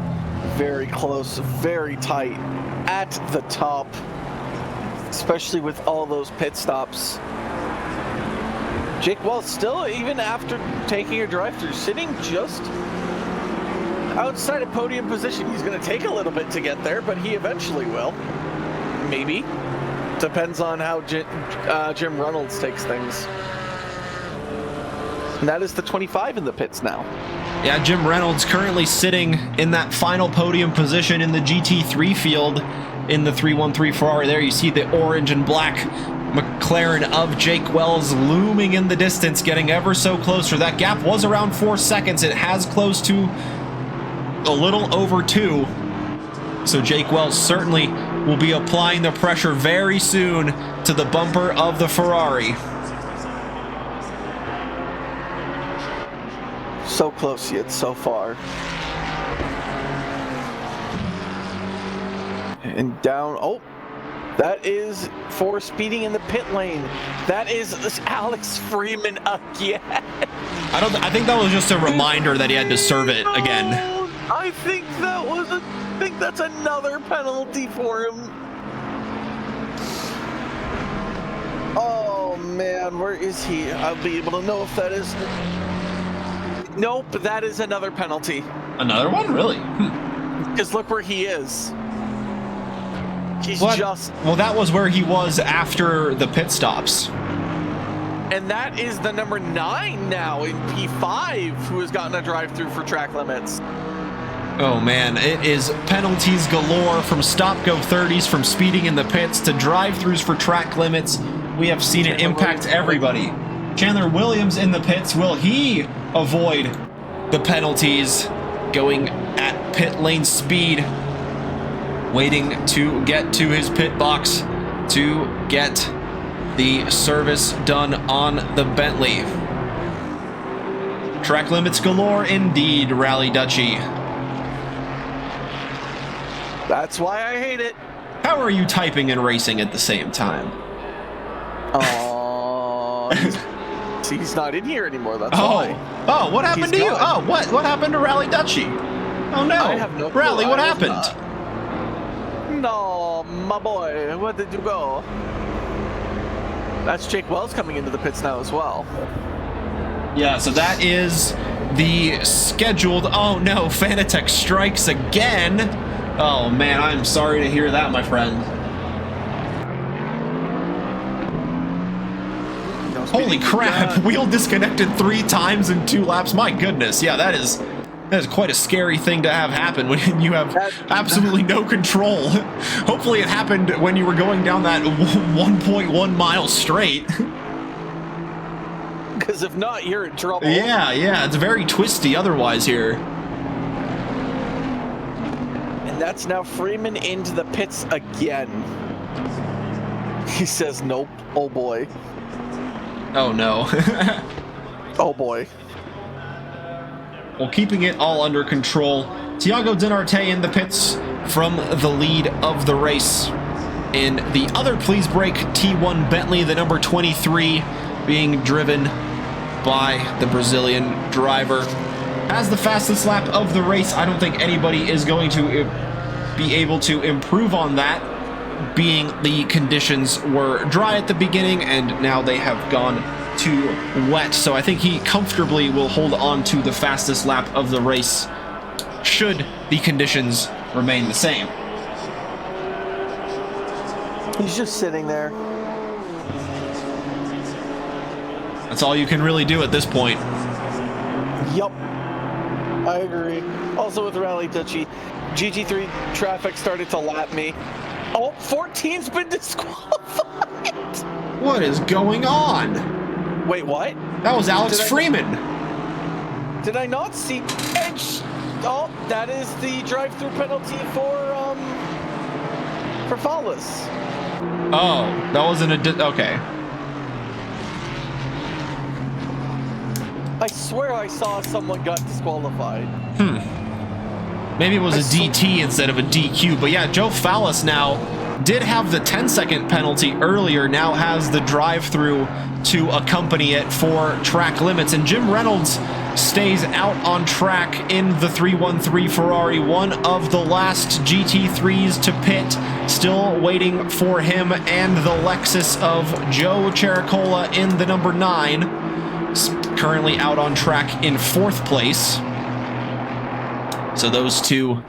very close, very tight at the top, especially with all those pit stops. Jake Wells still, even after taking a drive-through, sitting just outside of podium position. He's going to take a little bit to get there, but he eventually will. Maybe. Depends on how Jim Reynolds takes things. And that is the 25 in the pits now. Yeah, Jim Reynolds currently sitting in that final podium position in the GT3 field in the 313 Ferrari. There you see the orange and black McLaren of Jake Wells looming in the distance, getting ever so closer. That gap was around 4 seconds. It has closed to a little over 2. So Jake Wells certainly will be applying the pressure very soon to the bumper of the Ferrari. So close yet so far. And down, oh, that is for speeding in the pit lane. That is Alex Freeman again. I think that was just a reminder that he had to serve it again. I think that's another penalty for him. Oh man, where is he? I'll be able to know if that is. Nope, that is another penalty. Another one? Really? Because look where he is. He's just... Well, that was where he was after the pit stops. And that is the number 9 now in P5 who has gotten a drive-through for track limits. Oh man, it is penalties galore, from stop-go 30s, from speeding in the pits to drive-throughs for track limits. We have seen it impact everybody. Chandler Williams in the pits. Will he avoid the penalties, going at pit lane speed, waiting to get to his pit box to get the service done on the Bentley? Track limits galore indeed, Rally Dutchy. That's why I hate it. How are you typing and racing at the same time? Oh, he's not in here anymore. That's why. Oh, what happened to you? Oh, what happened to Rally Dutchy? Oh no, I have no clue. Rally, what happened? No, my boy, where did you go? That's Jake Wells coming into the pits now as well. Yeah, so that is the scheduled. Oh no, Fanatec strikes again. Oh man, I'm sorry to hear that, my friend. Holy crap, wheel disconnected 3 times in 2 laps. My goodness, yeah, that is quite a scary thing to have happen when you have absolutely no control. Hopefully it happened when you were going down that 1.1 mile straight. Because if not, you're in trouble. Yeah, it's very twisty otherwise here. And that's now Freeman into the pits again. He says, nope, oh boy. Oh no. Oh boy. Well, keeping it all under control, Thiago Dinarte in the pits from the lead of the race. In the other Please Brake T1 Bentley, the number 23, being driven by the Brazilian driver. As the fastest lap of the race, I don't think anybody is going to be able to improve on that, being the conditions were dry at the beginning and now they have gone to wet. So I think he comfortably will hold on to the fastest lap of the race should the conditions remain the same. He's just sitting there. That's all you can really do at this point. Yup. I agree. Also with Rally Dutchy, GT3 traffic started to lap me. Oh, 14's been disqualified. What is going on? Wait, what? That was Alex Freeman. Did I not see Edge? Oh, that is the drive-through penalty for Fallis. Oh, that wasn't a... Okay. I swear I saw someone got disqualified. Maybe it was a DT instead of a DQ. But yeah, Joe Fallis now did have the 10-second penalty earlier, now has the drive-through to accompany it for track limits. And Jim Reynolds stays out on track in the 313 Ferrari, one of the last GT3s to pit. Still waiting for him and the Lexus of Joe Chericola in the number 9. Currently out on track in 4th place. So those two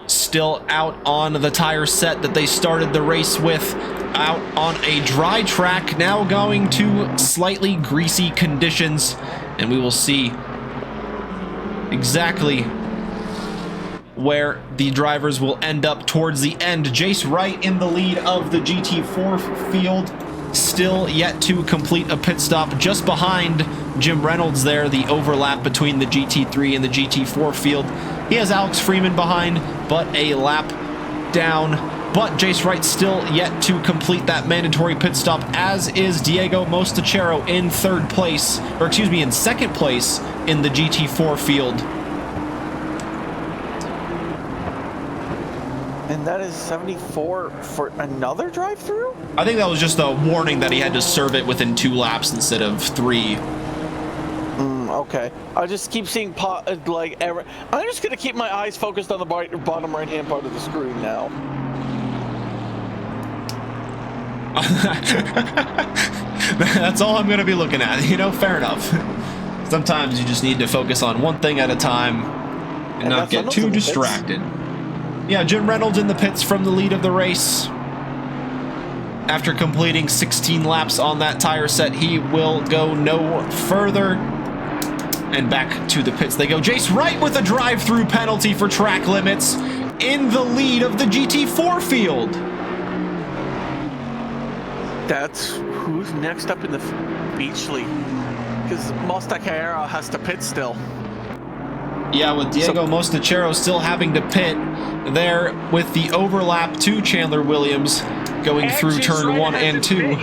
still out on the tire set that they started the race with, out on a dry track, now going to slightly greasy conditions, and we will see exactly where the drivers will end up towards the end. Jace Wright in the lead of the GT4 field, still yet to complete a pit stop, just behind Jim Reynolds there, the overlap between the GT3 and the GT4 field. He has Alex Freeman behind, but a lap down. But Jace Wright still yet to complete that mandatory pit stop, as is Diego Mostachero in 3rd place, or excuse me, in 2nd place in the GT4 field. And that is 74 for another drive-through? I think that was just a warning that he had to serve it within 2 laps instead of 3. Okay. I just keep seeing I'm just gonna keep my eyes focused on the bottom right-hand part of the screen now. That's all I'm gonna be looking at, you know, fair enough. Sometimes you just need to focus on one thing at a time and not get too distracted. Yeah, Jim Reynolds in the pits from the lead of the race. After completing 16 laps on that tire set, he will go no further. And back to the pits they go. Jace Wright with a drive-through penalty for track limits in the lead of the GT4 field. That's who's next up in the Beachley, because Mostachero has to pit still. Yeah, with Diego Mostachero still having to pit there with the overlap to Chandler Williams going through turn 1 and 2.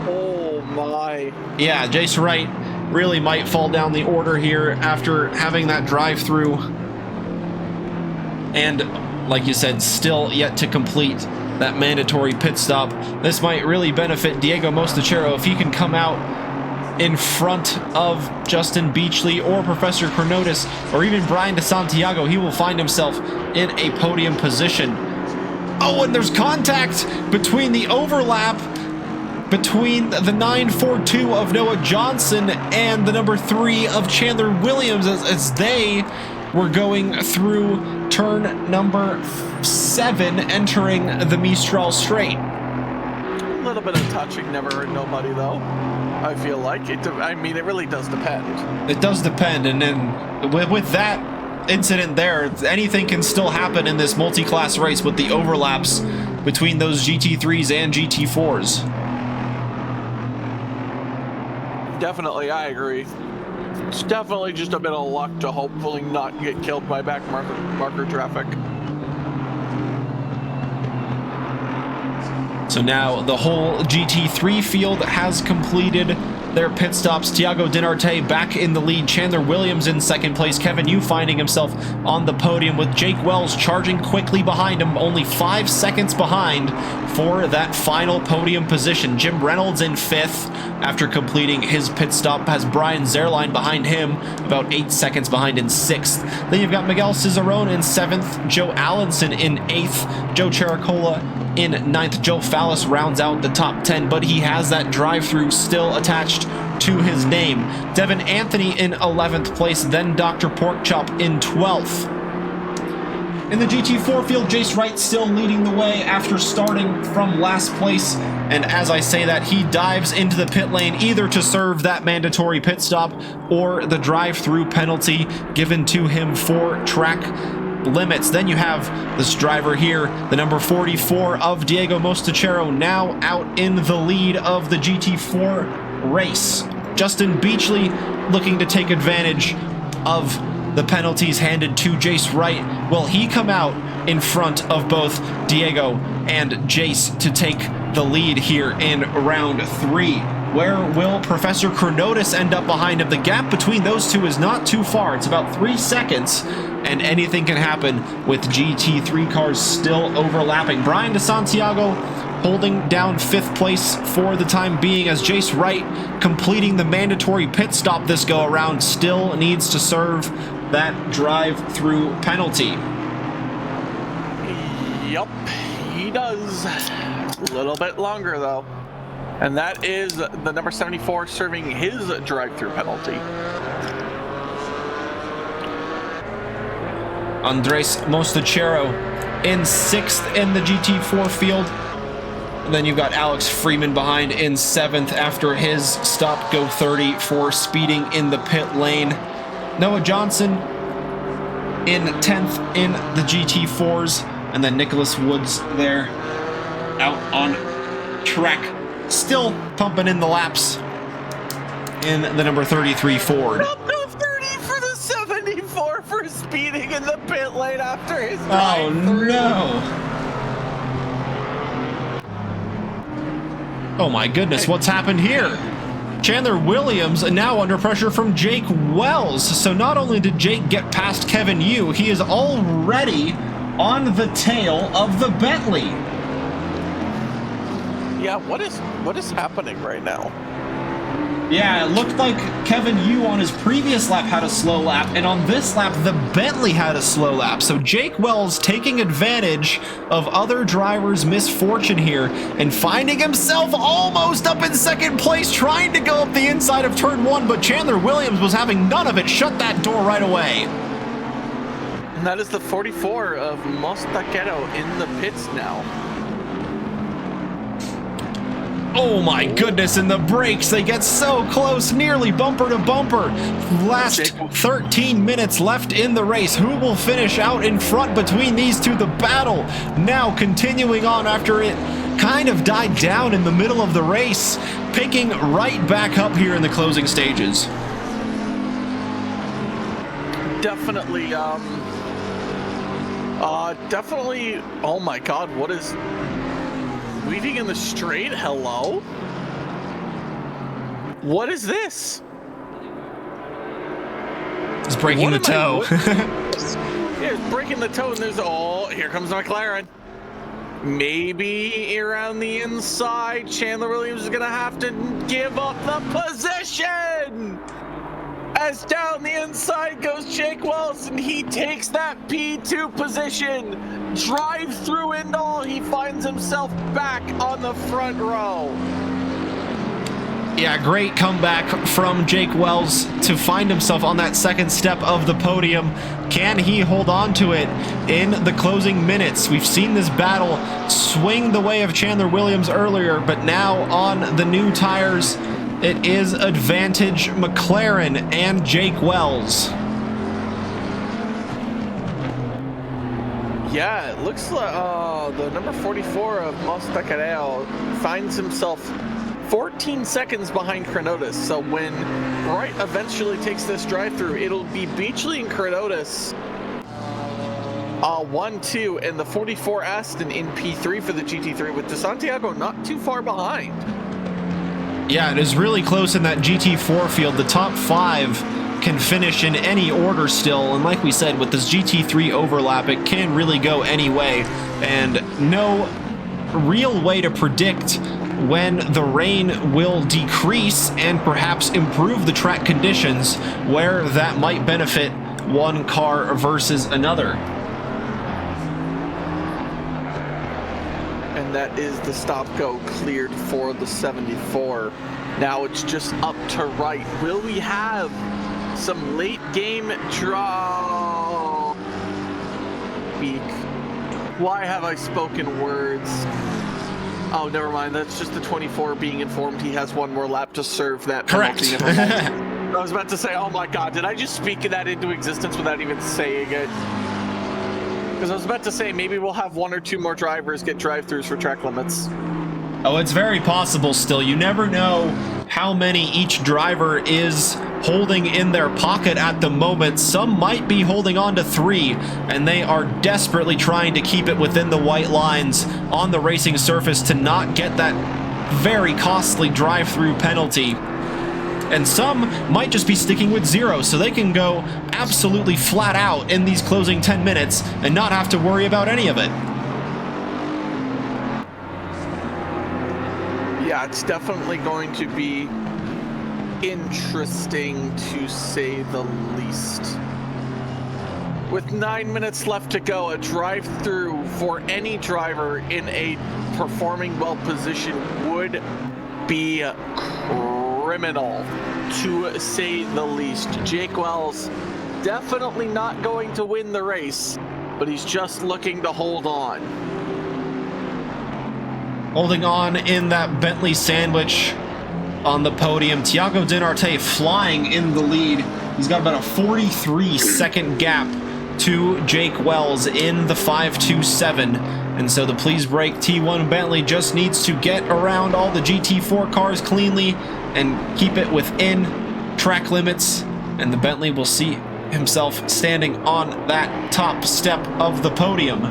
Oh my. Yeah, Jace Wright really might fall down the order here after having that drive-through. And like you said, still yet to complete that mandatory pit stop. This might really benefit Diego Mostachero if he can come out in front of Justin Beachley or Professor Chronotis or even Brian DeSantiago. He will find himself in a podium position. Oh, and there's contact between the overlap between the 942 of Noah Johnson and the number 3 of Chandler Williams as they were going through turn number 7, entering the Mistral Straight. A little bit of touching never hurt nobody, though. I feel like it. I mean, it really does depend. It does depend, and then with that incident there, anything can still happen in this multi-class race with the overlaps between those GT3s and GT4s. Definitely, I agree. It's definitely just a bit of luck to hopefully not get killed by back marker traffic. So now the whole GT3 field has completed their pit stops. Thiago Dinarte back in the lead. Chandler Williams in 2nd place. Kevin Yu finding himself on the podium with Jake Wells charging quickly behind him, only 5 seconds behind for that final podium position. Jim Reynolds in 5th after completing his pit stop, has Brian Zerline behind him, about 8 seconds behind in 6th. Then you've got Miguel Cicerone in 7th, Joe Allenson in 8th, Joe Chericola in 9th. Joe Fallis rounds out the top 10, but he has that drive-through still attached to his name. Devin Anthony in 11th place, then Dr. Porkchop in 12th. In the GT4 field, Jace Wright still leading the way after starting from last place. And as I say that, he dives into the pit lane either to serve that mandatory pit stop or the drive-through penalty given to him for track limits. Then you have this driver here, the number 44 of Diego Mostachero, now out in the lead of the GT4 race. Justin Beachley looking to take advantage of the penalties handed to Jace Wright. Will he come out in front of both Diego and Jace to take the lead here in round 3? Where will Professor Chronotis end up behind him? The gap between those two is not too far. It's about 3 seconds, and anything can happen with GT3 cars still overlapping. Brian DeSantiago holding down 5th place for the time being, as Jace Wright, completing the mandatory pit stop this go around, still needs to serve that drive-through penalty. Yup, he does. A little bit longer though. And that is the number 74 serving his drive-through penalty. Andres Mostachero in 6th in the GT4 field. And then you've got Alex Freeman behind in 7th after his stop go 30 for speeding in the pit lane. Noah Johnson in 10th in the GT4s. And then Nicholas Woods there out on track, still pumping in the laps in the number 33 Ford. Up to 30 for the 74 for speeding in the pit lane after his Oh no! Oh my goodness, what's happened here? Chandler Williams now under pressure from Jake Wells. So not only did Jake get past Kevin Yu, he is already on the tail of the Bentley. Yeah, what is happening right now? Yeah, it looked like Kevin Yu on his previous lap had a slow lap, and on this lap, the Bentley had a slow lap. So Jake Wells taking advantage of other drivers' misfortune here and finding himself almost up in 2nd place, trying to go up the inside of turn 1, but Chandler Williams was having none of it. Shut that door right away. And that is the 44 of Mostaquero in the pits now. Oh my goodness, and the brakes, they get so close, nearly bumper to bumper. Last 13 minutes left in the race. Who will finish out in front between these two? The battle now continuing on after it kind of died down in the middle of the race, picking right back up here in the closing stages. Definitely, definitely, oh my god, what is... Weaving in the straight? Hello? What is this? It's breaking the toe. Yeah, it's breaking the toe, and there's... Oh, here comes McLaren. Maybe around the inside, Chandler Williams is going to have to give up the position! As down the inside goes Jake Wells, and he takes that P2 position. Drive through and all, he finds himself back on the front row. Yeah, great comeback from Jake Wells to find himself on that 2nd step of the podium. Can he hold on to it in the closing minutes? We've seen this battle swing the way of Chandler Williams earlier, but now on the new tires, it is advantage McLaren and Jake Wells. Yeah, it looks like the number 44 of Mostaquero finds himself 14 seconds behind Chronotis. So when Wright eventually takes this drive-through, it'll be Beachley and Chronotis 1-2, and the 44 Aston in P3 for the GT3, with DeSantiago not too far behind. Yeah, it is really close in that GT4 field. The top 5 can finish in any order still, and like we said, with this GT3 overlap, it can really go any way, and no real way to predict when the rain will decrease and perhaps improve the track conditions where that might benefit one car versus another. And that is the stop-go cleared for the 74. Now it's just up to Wright. Will we have some late game draw? Why have I spoken words? Oh, never mind. That's just the 24 being informed he has one more lap to serve that penalty. Correct. I was about to say, oh my god, did I just speak that into existence without even saying it? Because I was about to say, maybe we'll have 1 or 2 more drivers get drive-thrus for track limits. Oh, it's very possible still. You never know how many each driver is holding in their pocket at the moment. Some might be holding on to 3, and they are desperately trying to keep it within the white lines on the racing surface to not get that very costly drive-through penalty. And some might just be sticking with 0, so they can go absolutely flat out in these closing 10 minutes and not have to worry about any of it. Yeah, it's definitely going to be interesting to say the least. With 9 minutes left to go, a drive-through for any driver in a performing well position would be criminal, to say the least. Jake Wells definitely not going to win the race, but he's just looking to hold on. Holding on in that Bentley sandwich on the podium, Thiago Dinarte flying in the lead. He's got about a 43-second gap to Jake Wells in the 527. And so the Please Brake T1 Bentley just needs to get around all the GT4 cars cleanly and keep it within track limits. And the Bentley will see himself standing on that top step of the podium.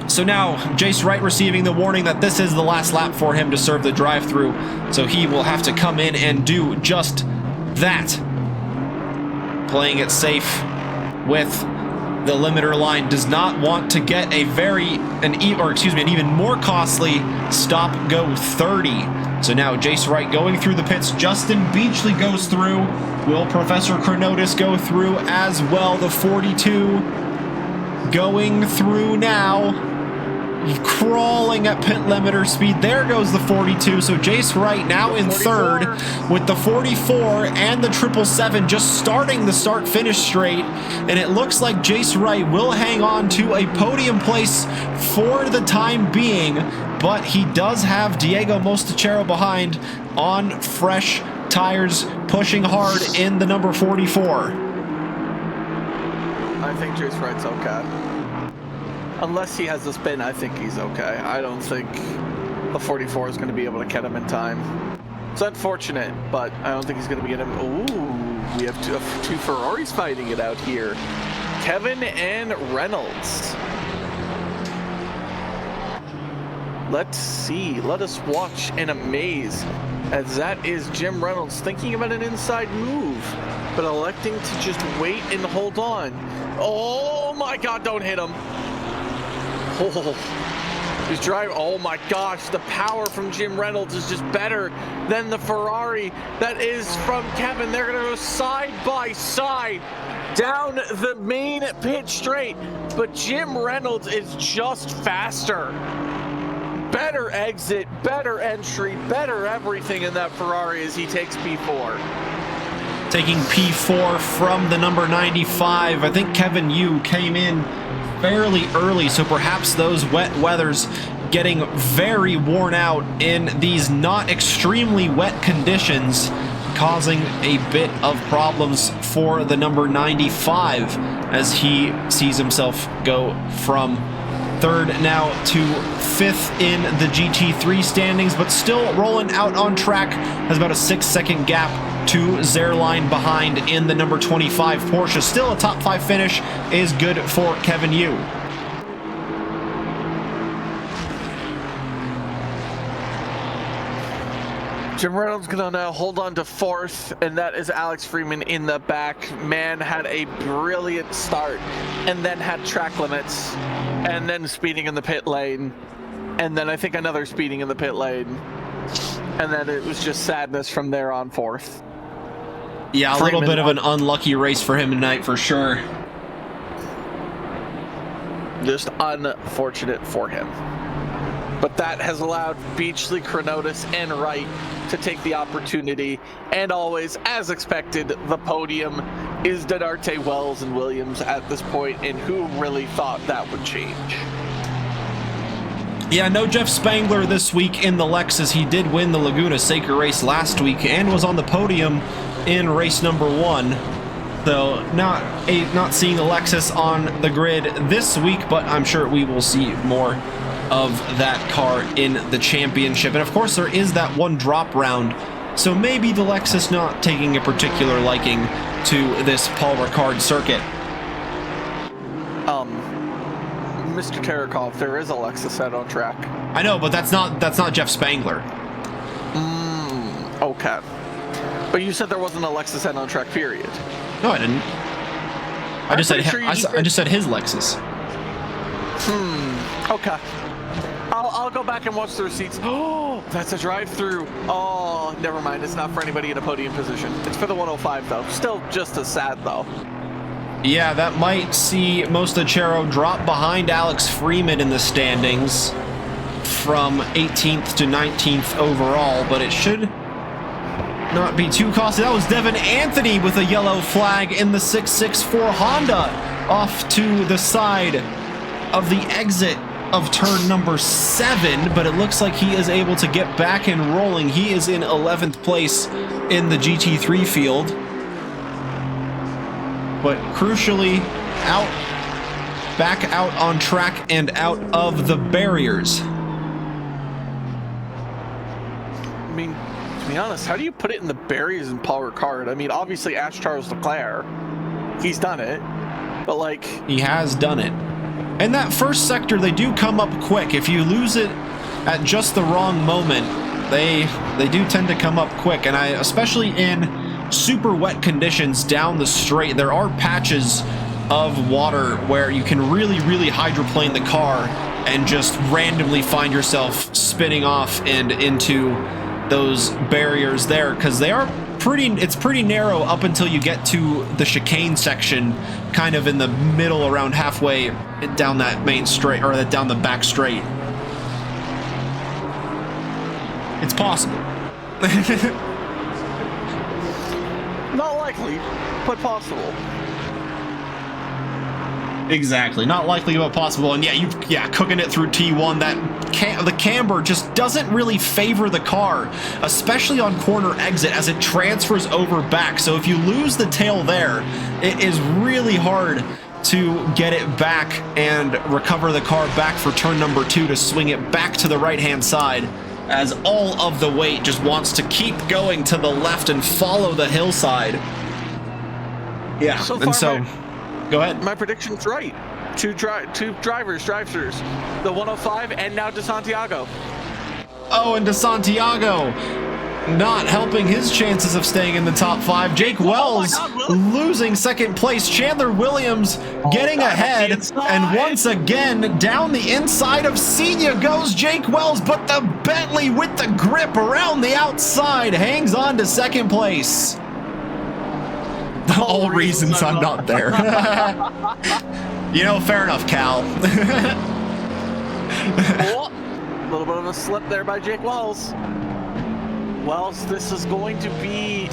So now, Jace Wright receiving the warning that this is the last lap for him to serve the drive-through, so he will have to come in and do just that. Playing it safe with the limiter line, does not want to get an even more costly stop-go 30. So now Jace Wright going through the pits. Justin Beachley goes through. Will Professor Chronotis go through as well? The 42 going through now. Crawling at pit limiter speed. There goes the 42. So Jace Wright now in 3rd with the 44 and the 777 just starting the start-finish straight. And it looks like Jace Wright will hang on to a podium place for the time being, but he does have Diego Mostachero behind on fresh tires, pushing hard in the number 44. I think Jace Wright's okay. Unless he has a spin, I think he's okay. I don't think the 44 is going to be able to get him in time. It's unfortunate, but I don't think he's going to be getting him. Ooh, we have two Ferraris fighting it out here. Kevin and Reynolds. Let's see. Let us watch and amaze, as that is Jim Reynolds thinking about an inside move, but electing to just wait and hold on. Oh my God, don't hit him. Oh, he's driving. Oh my gosh, the power from Jim Reynolds is just better than the Ferrari that is from Kevin. They're going to go side by side down the main pit straight, but Jim Reynolds is just faster. Better exit, better entry, better everything in that Ferrari as he takes P4. Taking P4 from the number 95. I think Kevin Yu came in fairly early, so perhaps those wet weathers getting very worn out in these not extremely wet conditions, causing a bit of problems for the number 95 as he sees himself go from 3rd now to 5th in the GT3 standings, but still rolling out on track, has about a 6-second gap to Zerline behind in the number 25 Porsche. Still a top 5 finish is good for Kevin Yu. Jim Reynolds gonna now hold on to 4th, and that is Alex Freeman in the back. Man had a brilliant start, and then had track limits, and then speeding in the pit lane, and then I think another speeding in the pit lane, and then it was just sadness from there on 4th. Yeah, a little bit of an unlucky race for him tonight for sure. Just unfortunate for him. But that has allowed Beachley, Chronotis, and Wright to take the opportunity. And always, as expected, the podium is Dinarte, Wells, and Williams at this point, and who really thought that would change? Yeah, no Jeff Spangler this week in the Lexus. He did win the Laguna Seca race last week and was on the podium in race number 1. So not seeing Alexis on the grid this week, but I'm sure we will see more of that car in the championship. And of course, there is that one drop round. So maybe the Lexus not taking a particular liking to this Paul Ricard circuit. Mr. Terekov, there is a Lexus head on track. I know, but that's not Jeff Spangler. Okay. But you said there wasn't a Lexus head on track, period. No, I didn't. I just said his Lexus. Okay. I'll go back and watch the receipts. Oh, that's a drive-through. Oh, never mind. It's not for anybody in a podium position. It's for the 105, though. Still just as sad, though. Yeah, that might see Mostachero drop behind Alex Freeman in the standings from 18th to 19th overall, but it should not be too costly. That was Devin Anthony with a yellow flag in the 664 Honda off to the side of the exit of turn number 7, but it looks like he is able to get back and rolling. He is in 11th place in the GT3 field. But crucially, back out on track and out of the barriers. I mean, to be honest, how do you put it in the barriers in Paul Ricard? I mean, obviously Ash Charles Leclerc, he's done it, but like... He has done it. In that first sector, they do come up quick. If you lose it at just the wrong moment, they do tend to come up quick. And especially in super wet conditions down the straight, there are patches of water where you can really hydroplane the car and just randomly find yourself spinning off and into those barriers there, because it's pretty narrow up until you get to the chicane section, kind of in the middle, around halfway down that main straight, or down the back straight. It's possible. Not likely, but possible. Exactly, not likely but possible. And yeah, cooking it through T1, the camber just doesn't really favor the car, especially on corner exit as it transfers over back. So if you lose the tail there, it is really hard to get it back and recover the car back for turn number 2 to swing it back to the right-hand side, as all of the weight just wants to keep going to the left and follow the hillside. Yeah, go ahead. My prediction's right. Two drive-throughs. The 105 and now DeSantiago. Oh, and DeSantiago not helping his chances of staying in the top 5. Jake Wells losing second place. Chandler Williams getting ahead. And once again, down the inside of Senior goes Jake Wells, but the Bentley with the grip around the outside hangs on to second place. All reasons I'm not there. You know, fair enough, Cal. A little bit of a slip there by Jake Wells. Wells, this is going to be,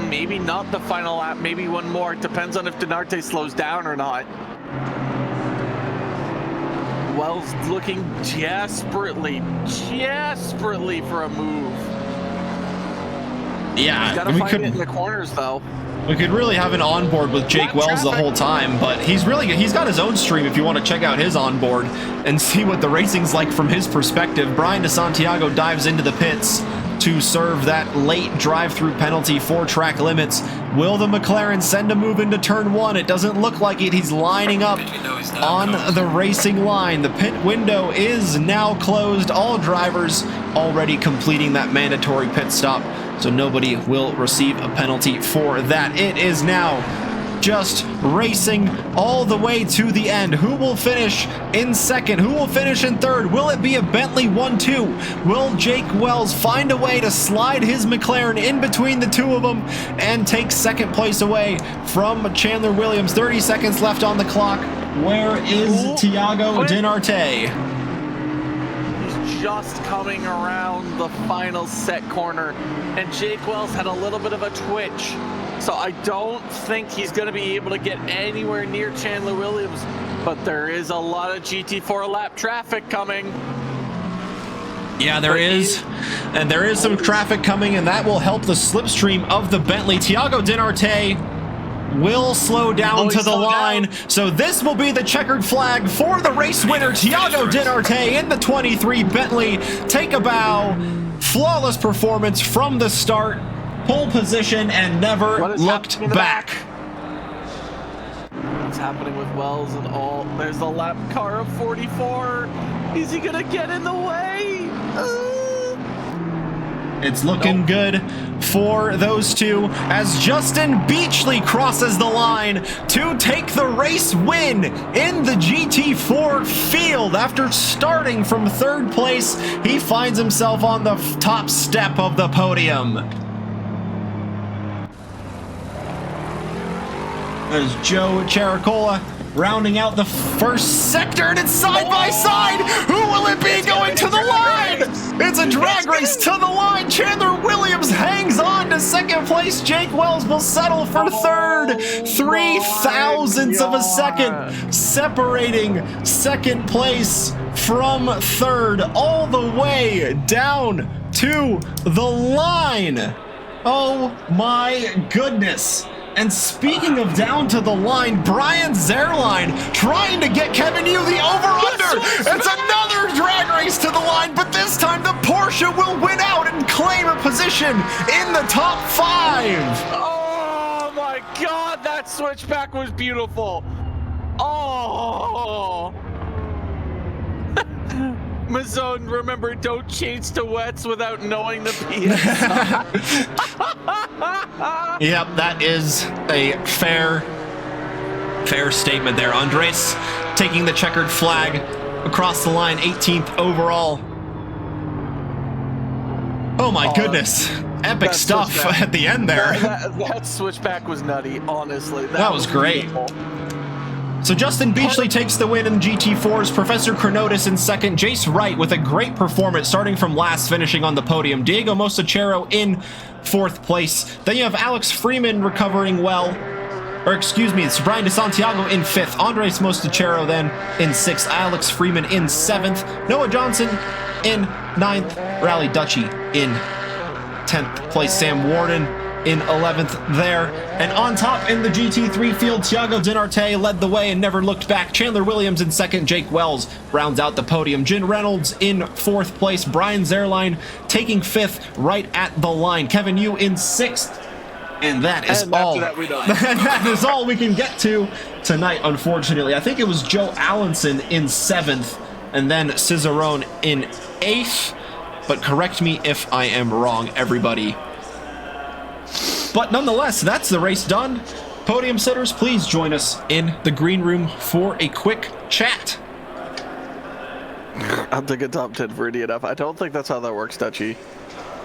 maybe not the final lap, maybe one more. It depends on if Denarte slows down or not. Wells looking desperately for a move. Yeah, he's got to find it in the corners, though. We could really have an onboard with Jake Wells the whole time, but he's got his own stream if you want to check out his onboard and see what the racing's like from his perspective. Brian DeSantiago dives into the pits to serve that late drive-through penalty for track limits. Will the McLaren send a move into turn 1? It doesn't look like it. He's lining up on the racing line. The pit window is now closed. All drivers already completing that mandatory pit stop, so nobody will receive a penalty for that. It is now just racing all the way to the end. Who will finish in second? Who will finish in third? Will it be a Bentley 1-2? Will Jake Wells find a way to slide his McLaren in between the two of them and take second place away from Chandler Williams? 30 seconds left on the clock. Where is Thiago Denarte? He's just coming around the final set corner, and Jake Wells had a little bit of a twitch. So I don't think he's going to be able to get anywhere near Chandler Williams, but there is a lot of GT4 lap traffic coming. Yeah, there is. And there is some traffic coming, and that will help the slipstream of the Bentley. Thiago Denarte will slow down to the line. So this will be the checkered flag for the race winner, Thiago Dinarte in the 23 Bentley. Take a bow. Flawless performance from the start. Pole position and never looked back. What's happening with Wells and all? There's the lap car of 44. Is he gonna get in the way? It's looking good for those two as Justin Beachley crosses the line to take the race win in the GT4 field. After starting from third place, he finds himself on the top step of the podium. There's Joe Chericola rounding out the first sector, and it's side by side. Who will it be going to the line? It's a drag race to the line. Chandler Williams hangs on to second place. Jake Wells will settle for third. 3/1000ths of a second separating second place from third, all the way down to the line. Oh my goodness. And speaking of down to the line, Brian Zerline trying to get Kevin Yu the over-under. It's another drag race to the line, but this time the Porsche will win out and claim a position in the top 5. Oh my God, that switchback was beautiful. Oh. Mazone, remember, don't change to wets without knowing the PSI. Yep, that is a fair statement there. Andres taking the checkered flag across the line, 18th overall. Oh my goodness. Epic stuff at the end there. That switchback was nutty, honestly. That was great. Beautiful. So Justin Beachley takes the win in GT4s, Professor Chronotis in second, Jace Wright with a great performance starting from last, finishing on the podium, Diego Mosachero in fourth place. Then you have Alex Freeman recovering well, or excuse me, it's Brian DeSantiago in fifth, Andres Mostachero then in sixth, Alex Freeman in seventh, Noah Johnson in ninth, Rally Dutchy in 10th place, Sam Warden in 11th there. And on top in the GT3 field, Thiago Dinarte led the way and never looked back. Chandler Williams in second, Jake Wells rounds out the podium. Jin Reynolds in fourth place, Brian Zerline taking fifth right at the line. Kevin Yu in sixth. And that is all. That is all we can get to tonight, unfortunately. I think it was Joe Allenson in seventh, and then Cicerone in eighth. But correct me if I am wrong, everybody. But nonetheless, that's the race done. Podium sitters, please join us in the green room for a quick chat. I'll take a top 10 for Idiot F. I don't think that's how that works, Dutchy.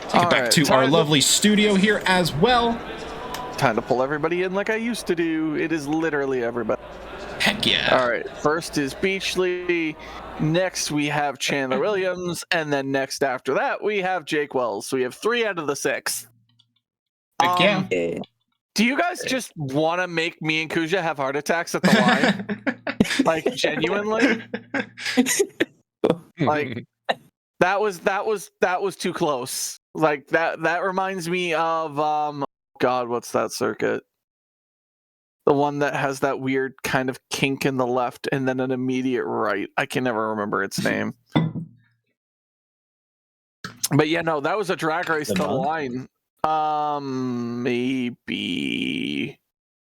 Take it back to our lovely studio here as well. Time to pull everybody in like I used to do. It is literally everybody. Heck yeah. All right, first is Beachley. Next, we have Chandler Williams. And then next after that, we have Jake Wells. So we have 3 out of the 6. Yeah. Do you guys just want to make me and Kuja have heart attacks at the line? Like, genuinely? Like, that was too close. Like, that reminds me of God, what's that circuit? The one that has that weird kind of kink in the left and then an immediate right. I can never remember its name. But yeah, no, that was a drag race to the line. Maybe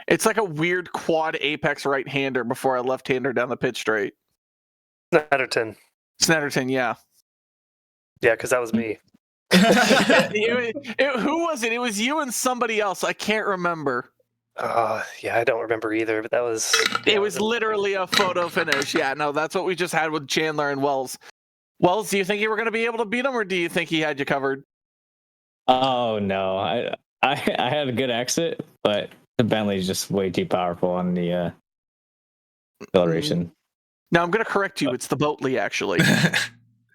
it's like a weird quad apex right-hander before a left-hander down the pit straight. Snetterton, yeah. Yeah, because that was me. Who was it? It was you and somebody else. I can't remember. Yeah, I don't remember either, but that was... It was literally a photo finish. Yeah, no, that's what we just had with Chandler and Wells. Wells, do you think you were going to be able to beat him, or do you think he had you covered? Oh no, I had a good exit, but the Bentley's just way too powerful on the acceleration. Now I'm going to correct you. It's the Boatley, actually.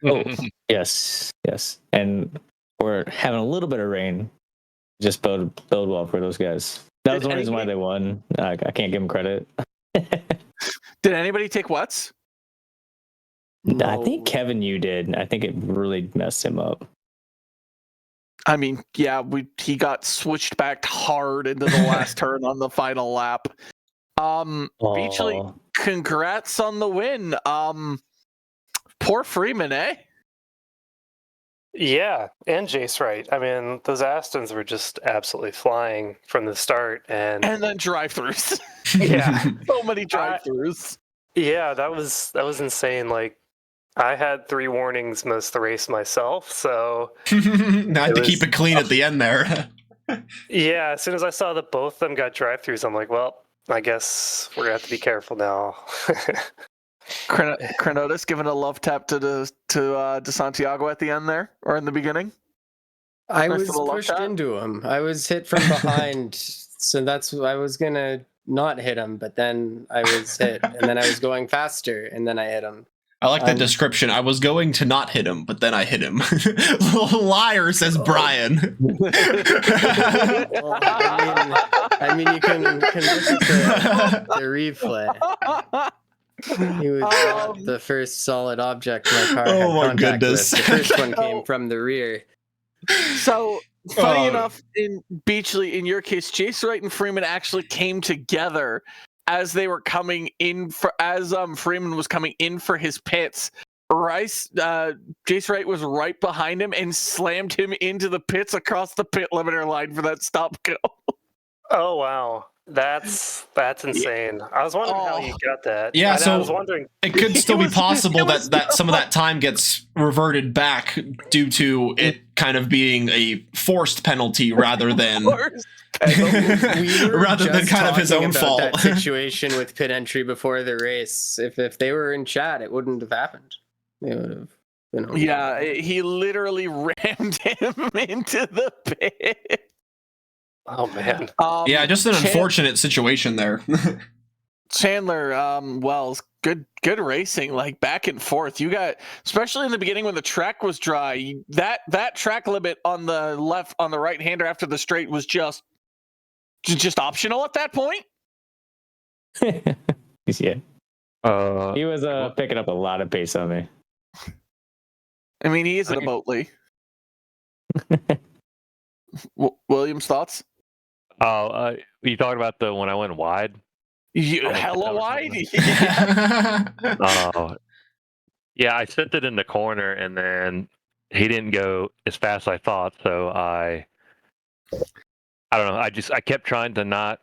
Oh yes, and we're having a little bit of rain. Just bode well for those guys. That was the reason why they won. I can't give them credit. Did anybody take wets? No. I think Kevin Yu did. I think it really messed him up. I mean, yeah, he got switched back hard into the last turn on the final lap. Beachley, Oh. congrats on the win. Poor Freeman, eh? Yeah, and Jace Wright. I mean, those Astons were just absolutely flying from the start, and then drive-throughs. yeah, So many drive-throughs. yeah, that was insane. Like, I had 3 warnings most of the race myself, so I had to keep it clean at the end there. yeah. As soon as I saw that both of them got drive-throughs, I'm like, well, I guess we're gonna have to be careful now. Cronotis giving a love tap to De Santiago at the end there, or in the beginning. I Nice was little love pushed tap. into him. I was hit from behind, so I was gonna not hit him, but then I was hit, and then I was going faster, and then I hit him. I like that description. I was going to not hit him, but then I hit him. Liar, says Brian. Well, I mean, you can listen to the replay. He was not the first solid object my car had Oh my contact goodness. with. The first one came from the rear. So, funny Oh. enough, in Beachley, in your case, Jace Wright and Freeman actually came together as they were coming in Freeman was coming in for his pits. Jace Wright was right behind him and slammed him into the pits across the pit limiter line for that stop go. Oh wow, that's insane. I was wondering how you got that. Yeah, And so- I was wondering. It could still be possible it was that some of that time gets reverted back due to it kind of being a forced penalty rather than We were rather than just kind of his talking own about fault. That situation with pit entry before the race. If they were in chat, it wouldn't have happened. They would have, Yeah, he literally rammed him into the pit. Oh man. Yeah, just an unfortunate situation there. Chandler, Wells, good racing, like back and forth. You got, especially in the beginning when the track was dry, that track limit on the right hander after the straight was just optional at that point. Yeah. He was picking up a lot of pace on me. I mean, he is in a Motley. Williams, thoughts? Oh, you talking about the when I went wide? Hella wide? Oh, yeah, I sent it in the corner, and then he didn't go as fast as I thought. So I don't know. I kept trying to not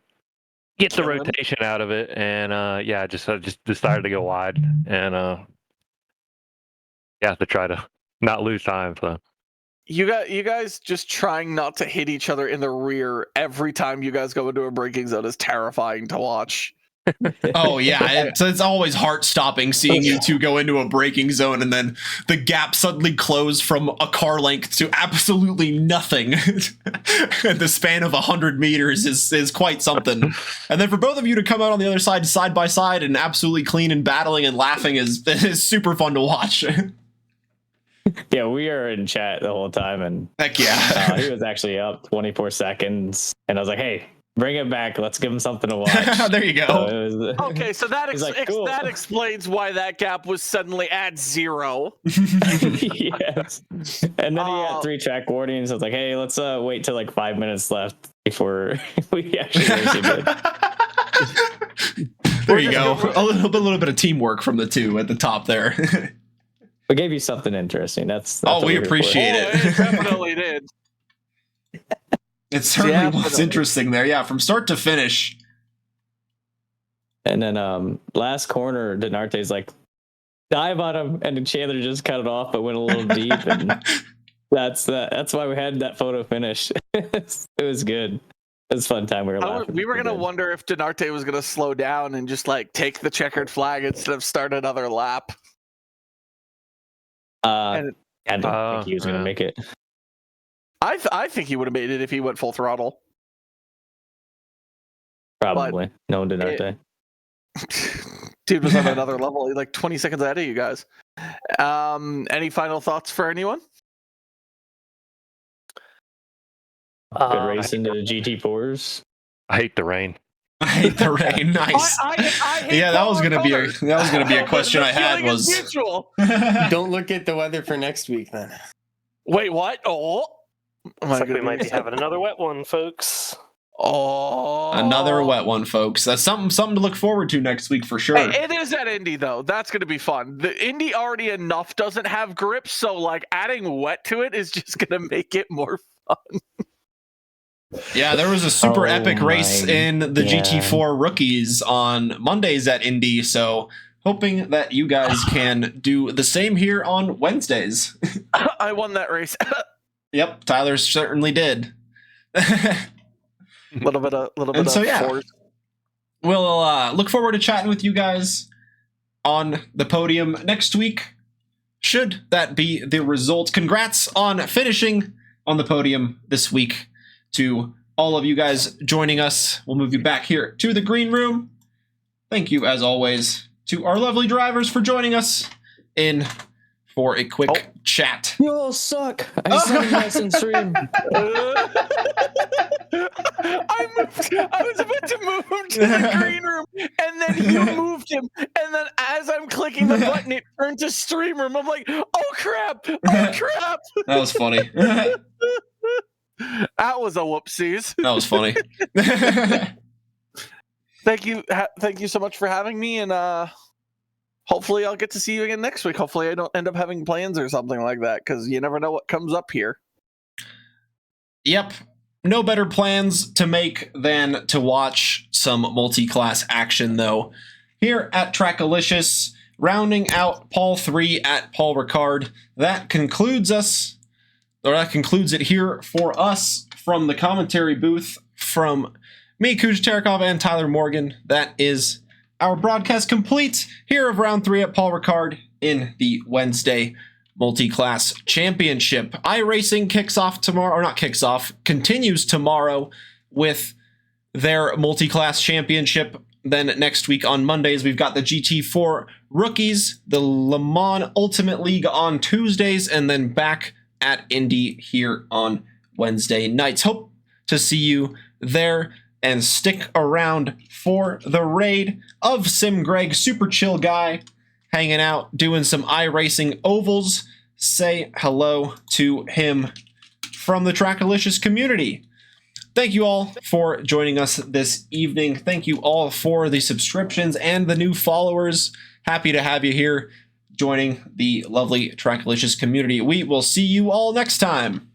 get the rotation out of it, and I just decided to go wide, and to try to not lose time. So. You guys just trying not to hit each other in the rear every time you guys go into a braking zone is terrifying to watch. Oh yeah, it's always heart-stopping seeing you two go into a braking zone and then the gap suddenly close from a car length to absolutely nothing. The span of 100 meters is quite something. And then for both of you to come out on the other side by side and absolutely clean and battling and laughing is super fun to watch. Yeah, we are in chat the whole time, and Heck yeah. he was actually up 24 seconds, and I was like, "Hey, bring it back. Let's give him something to watch." There you go. So it was, Okay, so that He's like, "Cool." that explains why that gap was suddenly at 0. yes. And then he had 3 track warnings. I was like, "Hey, let's wait till like 5 minutes left before we actually race again." There you go. A little bit of teamwork from the two at the top there. We gave you something interesting. That's Oh, what we we're here for. appreciate it. It definitely did. It certainly was Definitely. interesting there. Yeah, from start to finish. And then last corner, Denarte's like dive on him, and then Chandler just cut it off, but went a little deep, and that's why we had that photo finish. It was good. It was a fun time. We were laughing. We were gonna wonder if Denarte was gonna slow down and just like take the checkered flag instead of start another lap. I didn't think he was gonna make it. I think he would have made it if he went full throttle. Probably. No, Denarte. Dude was on another level. He's like 20 seconds ahead of you guys. Any final thoughts for anyone? Good racing to the GT4s. I hate the rain. I hate the rain. Nice. I hate Yeah, that was polar gonna be colors. a question I had feeling is was mutual. Don't look at the weather for next week then. Wait, what? Oh, Looks like we might be having another wet one, folks. Oh, Another wet one, folks. That's something to look forward to next week for sure. Hey, it is at Indy though. That's gonna be fun. The Indy already enough doesn't have grips, so like adding wet to it is just gonna make it more fun. Yeah, there was a super Oh epic race my in the God. GT4 rookies on Mondays at Indy, so hoping that you guys can do the same here on Wednesdays. I won that race. Yep, Tyler certainly did. little bit And of so, yeah. force. We'll look forward to chatting with you guys on the podium next week, should that be the result. Congrats on finishing on the podium this week to all of you guys joining us. We'll move you back here to the green room. Thank you, as always, to our lovely drivers for joining us in for a quick chat. You all suck. I just had a nice and stream. I was about to move him to the green room, and then you moved him. And then as I'm clicking the button, it turned to stream room. I'm like, oh crap! Oh crap! That was funny. That That was a whoopsies. was funny. Thank you so much for having me, and hopefully I'll get to see you again next week. Hopefully I don't end up having plans or something like that, because you never know what comes up here. Yep. No better plans to make than to watch some multi-class action, though. Here at Trackalicious, rounding out Paul 3 at Paul Ricard, that concludes it here for us from the commentary booth from me, Kuj Terekov, and Tyler Morgan. That is our broadcast complete here of round 3 at Paul Ricard in the Wednesday Multi-Class Championship. iRacing kicks off tomorrow, or not kicks off, continues tomorrow with their Multi-Class Championship. Then next week on Mondays, we've got the GT4 Rookies, the Le Mans Ultimate League on Tuesdays, and then back at Indy here on Wednesday nights. Hope to see you there, and stick around for the raid of Sim Greg, super chill guy, hanging out, doing some iRacing ovals. Say hello to him from the Trackalicious community. Thank you all for joining us this evening. Thank you all for the subscriptions and the new followers. Happy to have you here joining the lovely Trackalicious community. We will see you all next time.